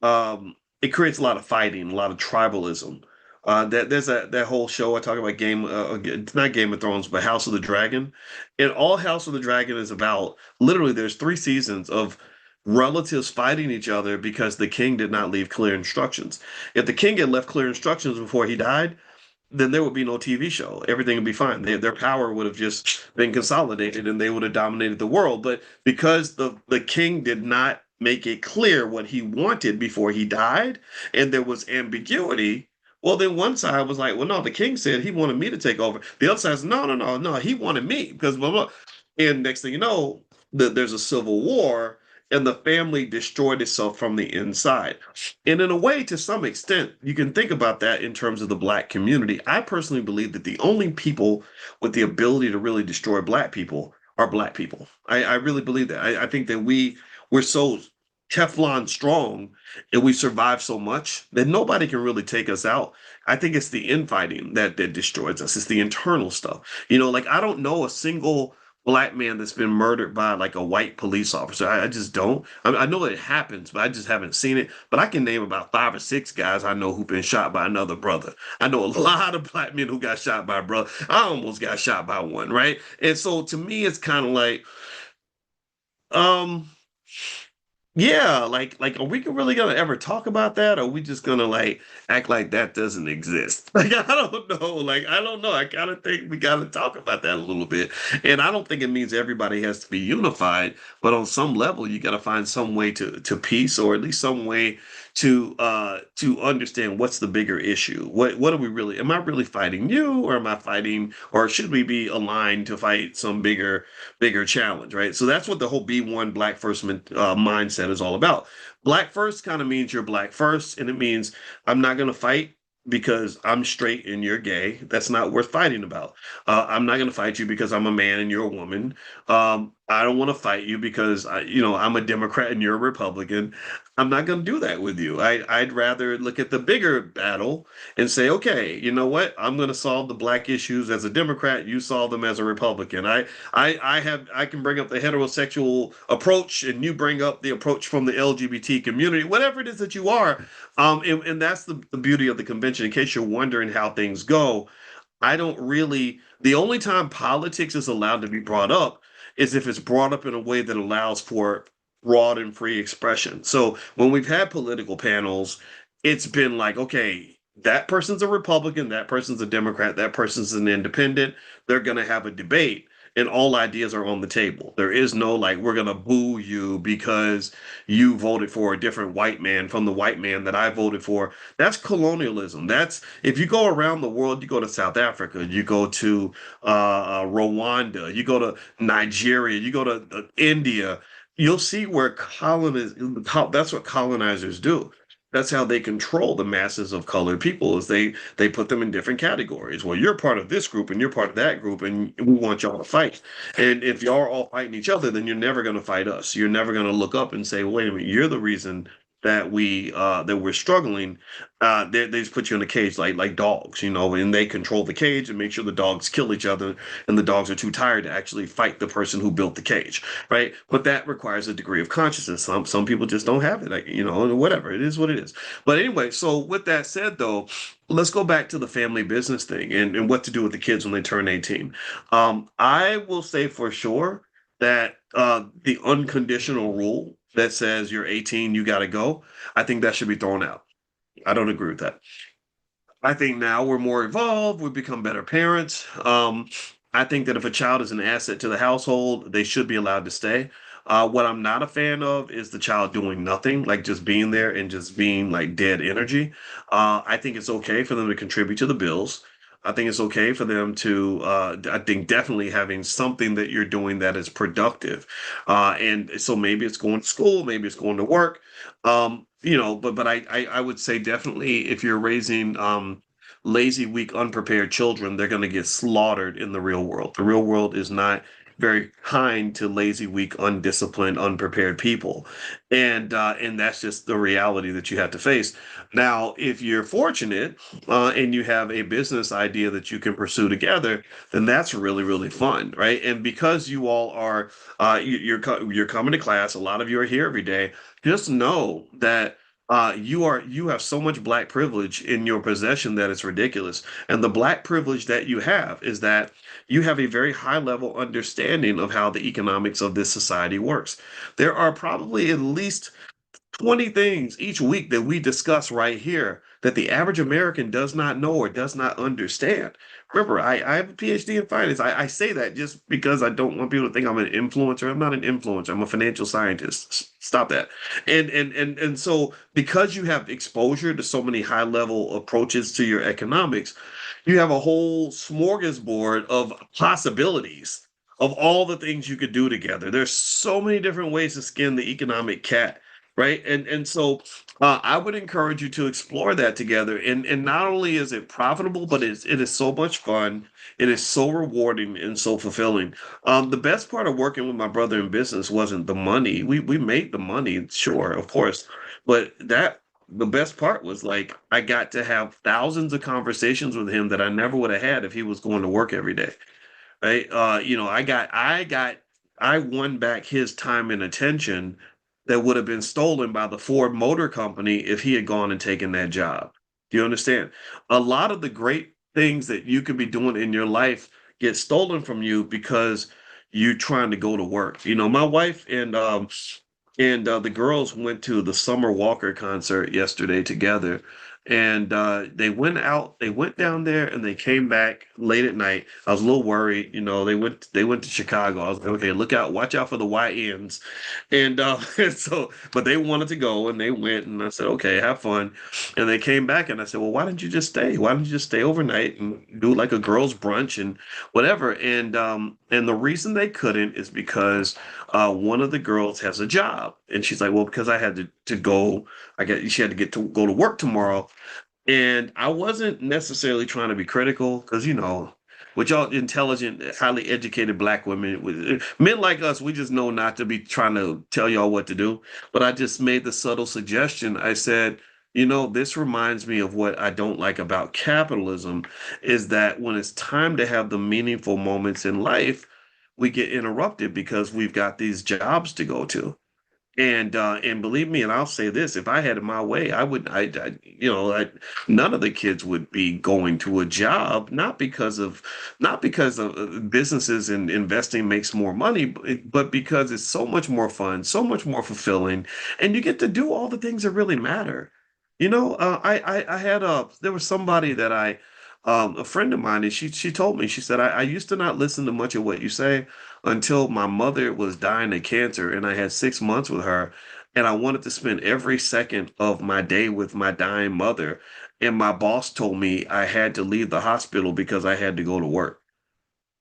It creates a lot of fighting, a lot of tribalism. That whole show I talk about, it's not Game of Thrones, but House of the Dragon. And all House of the Dragon is about, literally, there's 3 seasons of relatives fighting each other because the king did not leave clear instructions. If the king had left clear instructions before he died, then there would be no TV show. Everything would be fine. Their power would have just been consolidated and they would have dominated the world. But because the king did not make it clear what he wanted before he died, and there was ambiguity, well, then one side was like, well, no, the king said he wanted me to take over. The other side says, no, no, no, no, he wanted me because blah, blah. And next thing you know, there's a civil war and the family destroyed itself from the inside. And in a way, to some extent, you can think about that in terms of the Black community. I personally believe that the only people with the ability to really destroy Black people are Black people. I really believe that. I think that we're so Teflon strong and we survive so much that nobody can really take us out. I think it's the infighting that destroys us. It's the internal stuff. Like, I don't know a single Black man that's been murdered by like a white police officer. I just don't. I know it happens, but I just haven't seen it. But I can name about 5 or 6 guys I know who've been shot by another brother. I know a lot of Black men who got shot by a brother. I almost got shot by one, right? And so to me, it's kind of like, um, yeah, like, are we really gonna ever talk about that? Or are we just gonna like act like that doesn't exist? Like, I don't know. Like, I don't know. I kind of think we gotta talk about that a little bit. And I don't think it means everybody has to be unified, but on some level, you gotta find some way to peace, or at least some way to understand what's the bigger issue. What are we really? Am I really fighting you, or am I fighting, or should we be aligned to fight some bigger challenge, right? So that's what the whole B1 Black First mindset is all about. Black First kind of means you're Black first, and it means I'm not going to fight because I'm straight and you're gay. That's not worth fighting about. I'm not going to fight you because I'm a man and you're a woman. I don't want to fight you because I'm a Democrat and you're a Republican. I'm not going to do that with you. I'd rather look at the bigger battle and say, okay, you know what? I'm going to solve the black issues as a Democrat. You solve them as a Republican. I can bring up the heterosexual approach, and you bring up the approach from the LGBT community, whatever it is that you are. And that's the beauty of the convention. In case you're wondering how things go, I don't really, the only time politics is allowed to be brought up is if it's brought up in a way that allows for broad and free expression. So when we've had political panels, it's been like, okay, that person's a Republican, that person's a Democrat, that person's an independent. They're going to have a debate, and all ideas are on the table. There is no like, we're going to boo you because you voted for a different white man from the white man that I voted for. That's colonialism. That's if you go around the world, you go to South Africa, you go to Rwanda, you go to Nigeria, you go to India, you'll see where that's what colonizers do. That's how they control the masses of colored people is they put them in different categories. Well, you're part of this group and you're part of that group, and we want y'all to fight. And if y'all are all fighting each other, then you're never going to fight us. You're never going to look up and say, "Wait a minute, you're the reason that we're struggling." They just put you in a cage like dogs, and they control the cage and make sure the dogs kill each other, and the dogs are too tired to actually fight the person who built the cage, right? But that requires a degree of consciousness. Some people just don't have it, like, whatever. It is what it is. But anyway, so with that said, though, let's go back to the family business thing and what to do with the kids when they turn 18. I will say for sure that the unconditional rule that says you're 18, you got to go, I think that should be thrown out. I don't agree with that. I think now we're more evolved. We've become better parents. I think that if a child is an asset to the household, they should be allowed to stay. What I'm not a fan of is the child doing nothing, like just being there and just being like dead energy. I think it's okay for them to contribute to the bills. I think it's okay for them to, I think definitely having something that you're doing that is productive. And so maybe it's going to school, maybe it's going to work. But I would say definitely if you're raising lazy, weak, unprepared children, they're going to get slaughtered in the real world. The real world is not very kind to lazy, weak, undisciplined, unprepared people, and that's just the reality that you have to face. Now, if you're fortunate and you have a business idea that you can pursue together, then that's really, really fun, right? And because you all are you're coming to class, a lot of you are here every day. Just know that you have so much black privilege in your possession that it's ridiculous. And the black privilege that you have is that you have a very high level understanding of how the economics of this society works. There are probably at least 20 things each week that we discuss right here that the average American does not know or does not understand. Remember, I have a PhD in finance. I say that just because I don't want people to think I'm an influencer. I'm not an influencer. I'm a financial scientist. Stop that. And so because you have exposure to so many high level approaches to your economics, you have a whole smorgasbord of possibilities of all the things you could do together. There's so many different ways to skin the economic cat, right? And so I would encourage you to explore that together. And not only is it profitable, but it is so much fun. It is so rewarding and so fulfilling. The best part of working with my brother in business wasn't the money. We made the money, sure, of course, but that the best part was like I got to have thousands of conversations with him that I never would have had if he was going to work every day, right? I won back his time and attention that would have been stolen by the Ford Motor Company if he had gone and taken that job. Do you understand? A lot of the great things that you could be doing in your life get stolen from you because you're trying to go to work. My wife and the girls went to the Summer Walker concert yesterday together. And they went down there and they came back late at night. I was a little worried, they went to Chicago. I was like, okay, watch out for the YNs. And and so, but they wanted to go and they went, and I said, okay, have fun. And they came back and I said, well, why didn't you just stay? Why didn't you just stay overnight and do like a girls' brunch and whatever? And the reason they couldn't is because one of the girls has a job, and she's like, well, because I had to go, she had to go to work tomorrow, and I wasn't necessarily trying to be critical because Which y'all intelligent, highly educated black women, men like us, we just know not to be trying to tell y'all what to do. But I just made the subtle suggestion. I said, this reminds me of what I don't like about capitalism is that when it's time to have the meaningful moments in life, we get interrupted because we've got these jobs to go to. And believe me, and I'll say this: if I had it my way, I would, none of the kids would be going to a job, not because of businesses and investing makes more money, but because it's so much more fun, so much more fulfilling, and you get to do all the things that really matter. I had there was somebody that a friend of mine, and she told me, she said, I used to not listen to much of what you say until my mother was dying of cancer and I had 6 months with her. And I wanted to spend every second of my day with my dying mother. And my boss told me I had to leave the hospital because I had to go to work.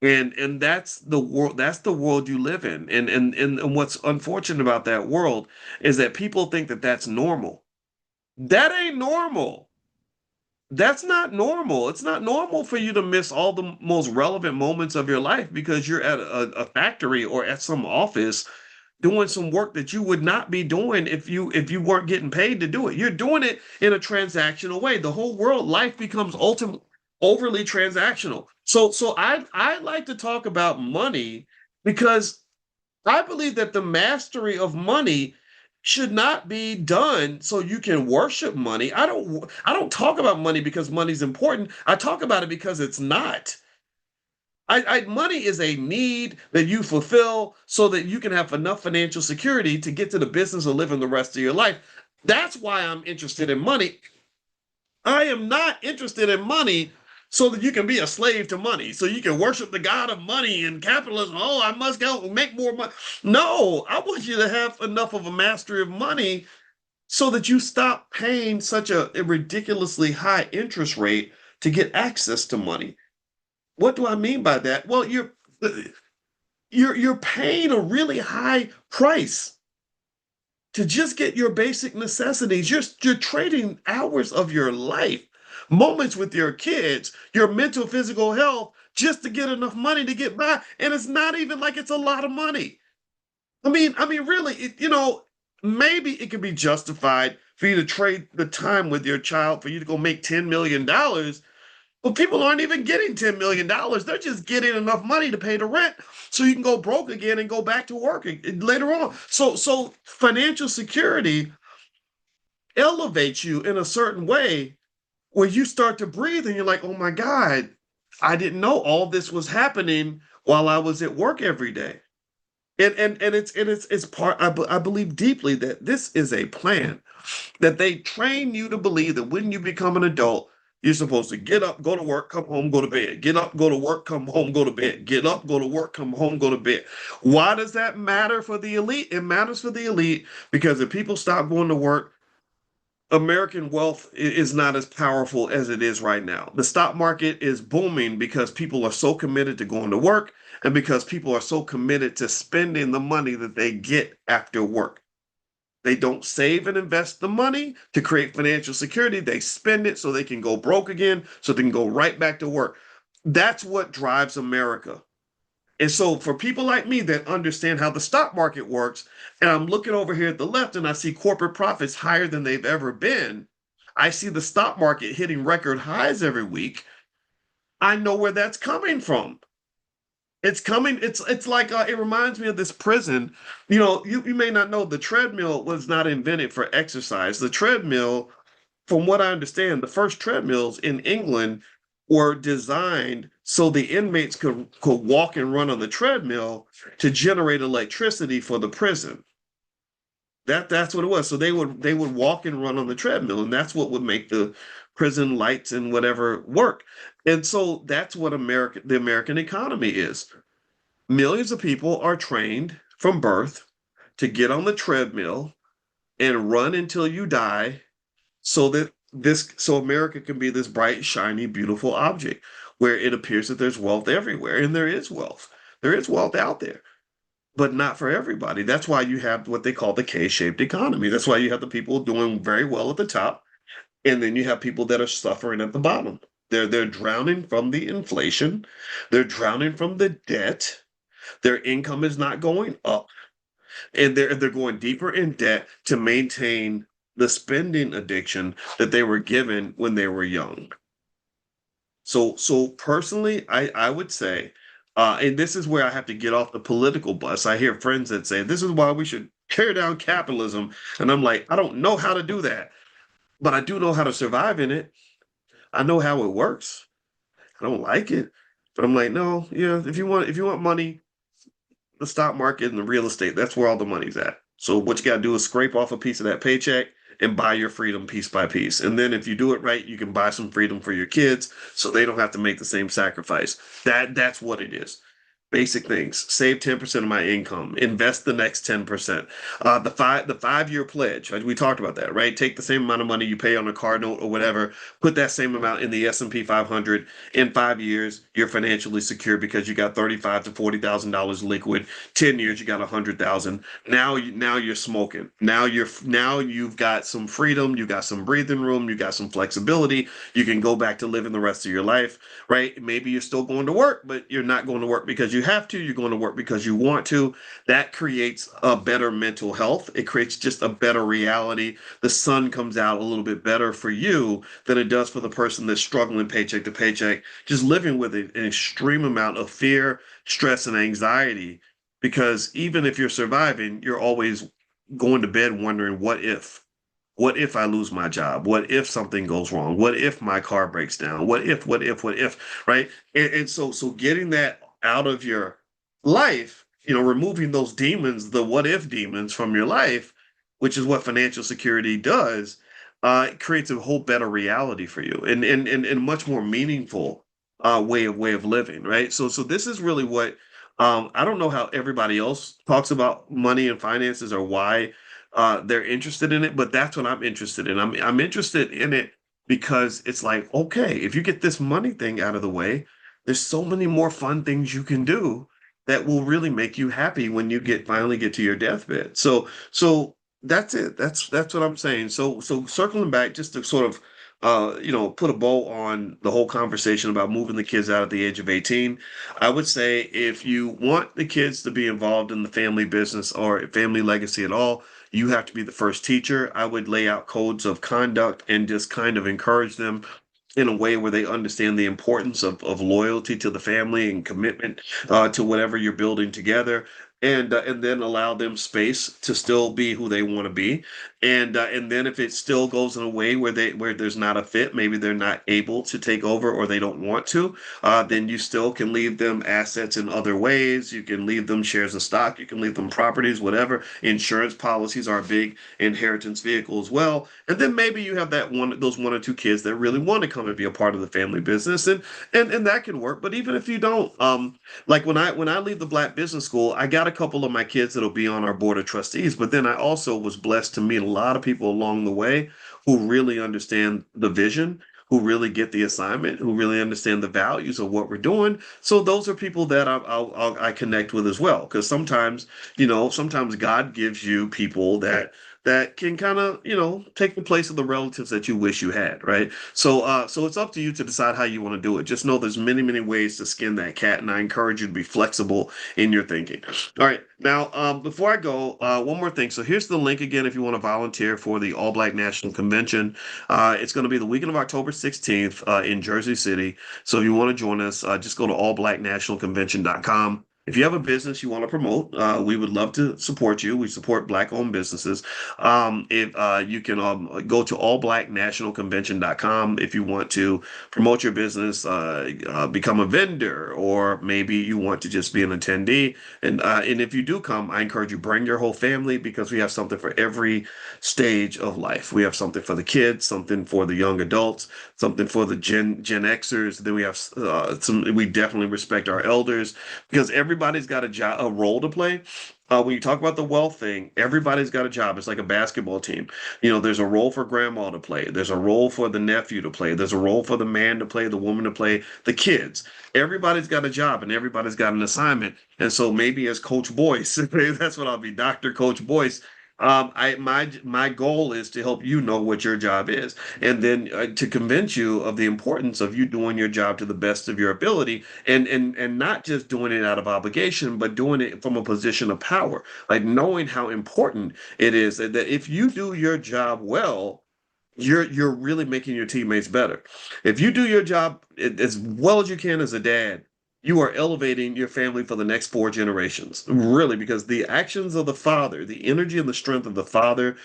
And that's the world you live in. And what's unfortunate about that world is that people think that that's normal. That ain't normal. That's not normal. It's not normal for you to miss all the most relevant moments of your life because you're at a factory or at some office doing some work that you would not be doing if you weren't getting paid to do it. You're doing it in a transactional way. The whole world life becomes ultimately overly transactional. So I like to talk about money because I believe that the mastery of money should not be done so you can worship money. I don't talk about money because money's important. I talk about it because it's not. Money is a need that you fulfill so that you can have enough financial security to get to the business of living the rest of your life. That's why I'm interested in money. I am not interested in money so that you can be a slave to money, so you can worship the god of money and capitalism. Oh, I must go make more money. No, I want you to have enough of a mastery of money so that you stop paying such a ridiculously high interest rate to get access to money. What do I mean by that? Well, you're paying a really high price to just get your basic necessities. You're trading hours of your life, moments with your kids, your mental, physical health, just to get enough money to get by. And it's not even like it's a lot of money. I mean, really, maybe it could be justified for you to trade the time with your child for you to go make $10 million. But people aren't even getting $10 million. They're just getting enough money to pay the rent so you can go broke again and go back to work later on. So financial security elevates you in a certain way where you start to breathe and you're like, oh my God, I didn't know all this was happening while I was at work every day. And it's part. I believe deeply that this is a plan that they train you to believe that when you become an adult, you're supposed to get up, go to work, come home, go to bed. Get up, go to work, come home, go to bed. Get up, go to work, come home, go to bed. Why does that matter for the elite? It matters for the elite because if people stop going to work, American wealth is not as powerful as it is right now. The stock market is booming because people are so committed to going to work and because people are so committed to spending the money that they get after work. They don't save and invest the money to create financial security. They spend it so they can go broke again, so they can go right back to work. That's what drives America. And so for people like me that understand how the stock market works, and I'm looking over here at the left and I see corporate profits higher than they've ever been. I see the stock market hitting record highs every week. I know where that's coming from. It's coming. It's like it reminds me of this prison. You may not know the treadmill was not invented for exercise. The treadmill, from what I understand, the first treadmills in England were designed so the inmates could walk and run on the treadmill to generate electricity for the prison. That's what it was. So they would walk and run on the treadmill, and that's what would make the prison lights and whatever work. And so that's what the American economy is. Millions of people are trained from birth to get on the treadmill and run until you die so America can be this bright, shiny, beautiful object where it appears that there's wealth everywhere, and there is wealth. There is wealth out there, but not for everybody. That's why you have what they call the K-shaped economy. That's why you have the people doing very well at the top, and then you have people that are suffering at the bottom. They're drowning from the inflation. They're drowning from the debt. Their income is not going up, and they're going deeper in debt to maintain the spending addiction that they were given when they were young. So personally, I would say, and this is where I have to get off the political bus. I hear friends that say this is why we should tear down capitalism, and I'm like, I don't know how to do that, but I do know how to survive in it. I know how it works. I don't like it, but I'm like, no, yeah, if you want money, the stock market and the real estate, that's where all the money's at. So what you got to do is scrape off a piece of that paycheck and buy your freedom piece by piece. And then if you do it right, you can buy some freedom for your kids so they don't have to make the same sacrifice. That's what it is. Basic things. Save 10% of my income. Invest the next 10%. The 5-year pledge. Right? We talked about that, right? Take the same amount of money you pay on a car note or whatever, put that same amount in the S&P 500. In 5 years, you're financially secure because you got 35 to $40,000 liquid. 10 years, you got 100,000. Now you're smoking. Now you've got some freedom, you got some breathing room, you got some flexibility. You can go back to living the rest of your life, right? Maybe you're still going to work, but you're not going to work because you have to. You're going to work because you want to. That creates a better mental health. It creates just a better reality. The sun comes out a little bit better for you than it does for the person that's struggling paycheck to paycheck, just living with an extreme amount of fear, stress, and anxiety. Because even if you're surviving, you're always going to bed wondering, what if? What if I lose my job? What if something goes wrong? What if my car breaks down? What if, right? And so getting that out of your life, removing those demons, the what if demons from your life, which is what financial security does, it creates a whole better reality for you and much more meaningful way of living, right? So this is really what I don't know how everybody else talks about money and finances or why they're interested in it, but that's what I'm interested in. I'm interested in it because it's like, okay, if you get this money thing out of the way, there's so many more fun things you can do that will really make you happy when you finally get to your deathbed. So that's it. That's what I'm saying. So circling back just to sort of put a bow on the whole conversation about moving the kids out at the age of 18. I would say if you want the kids to be involved in the family business or family legacy at all, you have to be the first teacher. I would lay out codes of conduct and just kind of encourage them in a way where they understand the importance of loyalty to the family and commitment to whatever you're building together. And then allow them space to still be who they want to be, and then if it still goes in a way where there's not a fit, maybe they're not able to take over or they don't want to, then you still can leave them assets in other ways. You can leave them shares of stock. You can leave them properties, whatever. Insurance policies are a big inheritance vehicle as well. And then maybe you have those one or two kids that really want to come and be a part of the family business, and that can work. But even if you don't, like when I leave the Black Business School, I got a couple of my kids that'll be on our board of trustees. But then I also was blessed to meet a lot of people along the way who really understand the vision, who really get the assignment, who really understand the values of what we're doing. So those are people that I connect with as well. Because sometimes God gives you people that can kind of take the place of the relatives that you wish you had, right? So it's up to you to decide how you want to do it. Just know there's many ways to skin that cat, and I encourage you to be flexible in your thinking. All right, now before I go, one more thing. So here's the link again if you want to volunteer for the All Black National Convention. It's going to be the weekend of October 16th in Jersey City. So if you want to join us, just go to allblacknationalconvention.com. If you have a business you want to promote, we would love to support you. We support Black-owned businesses. If you can go to allblacknationalconvention.com if you want to promote your business, become a vendor, or maybe you want to just be an attendee. And if you do come, I encourage you bring your whole family because we have something for every stage of life. We have something for the kids, something for the young adults, something for the Gen Xers. Then we have some. We definitely respect our elders because everybody's got a role to play. When you talk about the wealth thing, everybody's got a job. It's like a basketball team. There's a role for grandma to play. There's a role for the nephew to play. There's a role for the man to play, the woman to play, the kids. Everybody's got a job and everybody's got an assignment. And so maybe as Coach Boyce, that's what I'll be, Dr. Coach Boyce. My goal is to help you know what your job is, and then to convince you of the importance of you doing your job to the best of your ability, and not just doing it out of obligation, but doing it from a position of power, like knowing how important it is that if you do your job well, you're really making your teammates better. If you do your job as well as you can as a dad, you are elevating your family for the next 4 generations. Really, because the actions of the father, the energy and the strength of the father,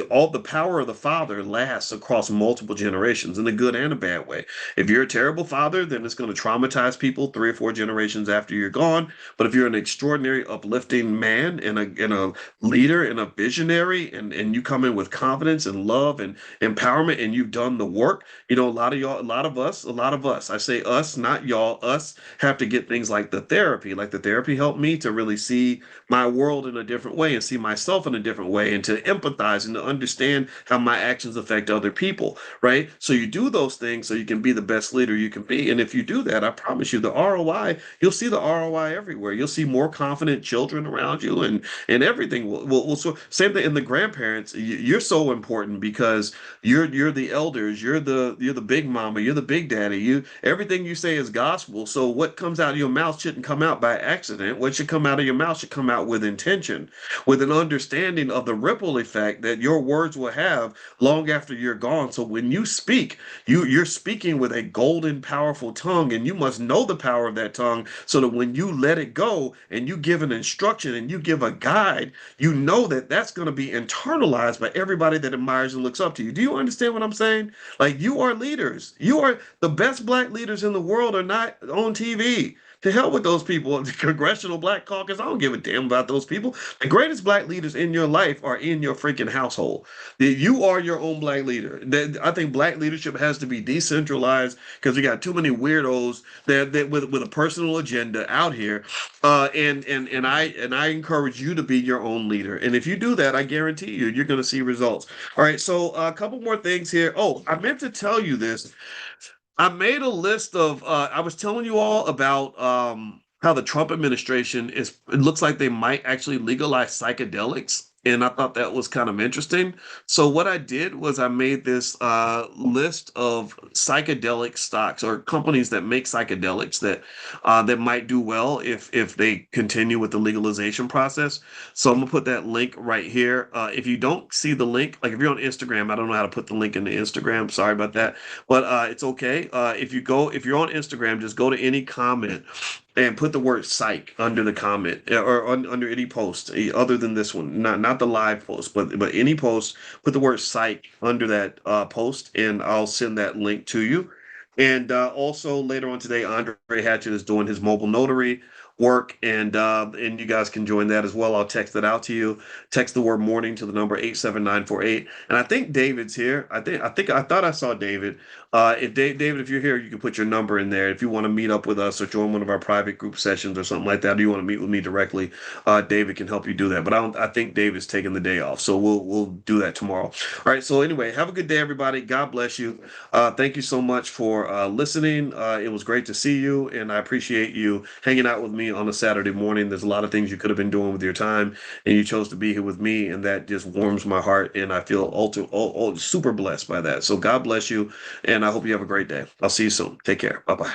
all the power of the father lasts across multiple generations in a good and a bad way. If you're a terrible father, then it's going to traumatize people 3 or 4 generations after you're gone. But if you're an extraordinary, uplifting man and a leader and a visionary, and you come in with confidence and love and empowerment, and you've done the work, a lot of y'all, a lot of us, I say us, not y'all, us have to get things like the therapy. Like the therapy helped me to really see my world in a different way and see myself in a different way and to empathize and to understand how my actions affect other people, right? So you do those things so you can be the best leader you can be. And if you do that, I promise you the ROI, you'll see the ROI everywhere. You'll see more confident children around you, and everything will so same thing in the grandparents. You're so important because you're the elders, you're the big mama, you're the big daddy. Everything you say is gospel. So what comes out of your mouth shouldn't come out by accident. What should come out of your mouth should come out with intention, with an understanding of the ripple effect that your words will have long after you're gone. So when you speak, you're speaking with a golden, powerful tongue, and you must know the power of that tongue so that when you let it go and you give an instruction and you give a guide, you know that that's going to be internalized by everybody that admires and looks up to you. Do you understand what I'm saying? Like, you are leaders. You are the best black leaders in the world are not on TV. To hell with those people. The Congressional Black Caucus, I don't give a damn about those people. The greatest black leaders in your life are in your freaking household. You are your own black leader. I think black leadership has to be decentralized because we got too many weirdos that with a personal agenda out here. And I encourage you to be your own leader. And if you do that, I guarantee you're going to see results. All right. So a couple more things here. Oh, I meant to tell you this. I made a list of I was telling you all about how the Trump administration it looks like they might actually legalize psychedelics. And I thought that was kind of interesting. So what I did was I made this list of psychedelic stocks or companies that make psychedelics that might do well if they continue with the legalization process. So I'm gonna put that link right here. If you don't see the link, like if you're on Instagram, I don't know how to put the link into Instagram. Sorry about that, but it's okay. If you're on Instagram, just go to any comment and put the word psych under the comment or under any post other than this one, not the live post, but any post, put the word psych under that post, and I'll send that link to you. And also later on today, Andre Hatchett is doing his mobile notary work, and you guys can join that as well. I'll text it out to you. Text the word morning to the number 87948. And I think David's here. I thought I saw David. If David, if you're here, you can put your number in there. If you want to meet up with us or join one of our private group sessions or something like that, or you want to meet with me directly, David can help you do that. But I think David's taking the day off, so we'll do that tomorrow. All right. So anyway, have a good day, everybody. God bless you. Thank you so much for listening. It was great to see you, and I appreciate you hanging out with me on a Saturday morning. There's a lot of things you could have been doing with your time, and you chose to be here with me, and that just warms my heart, and I feel super blessed by that. So God bless you, and I hope you have a great day. I'll see you soon. Take care. Bye bye.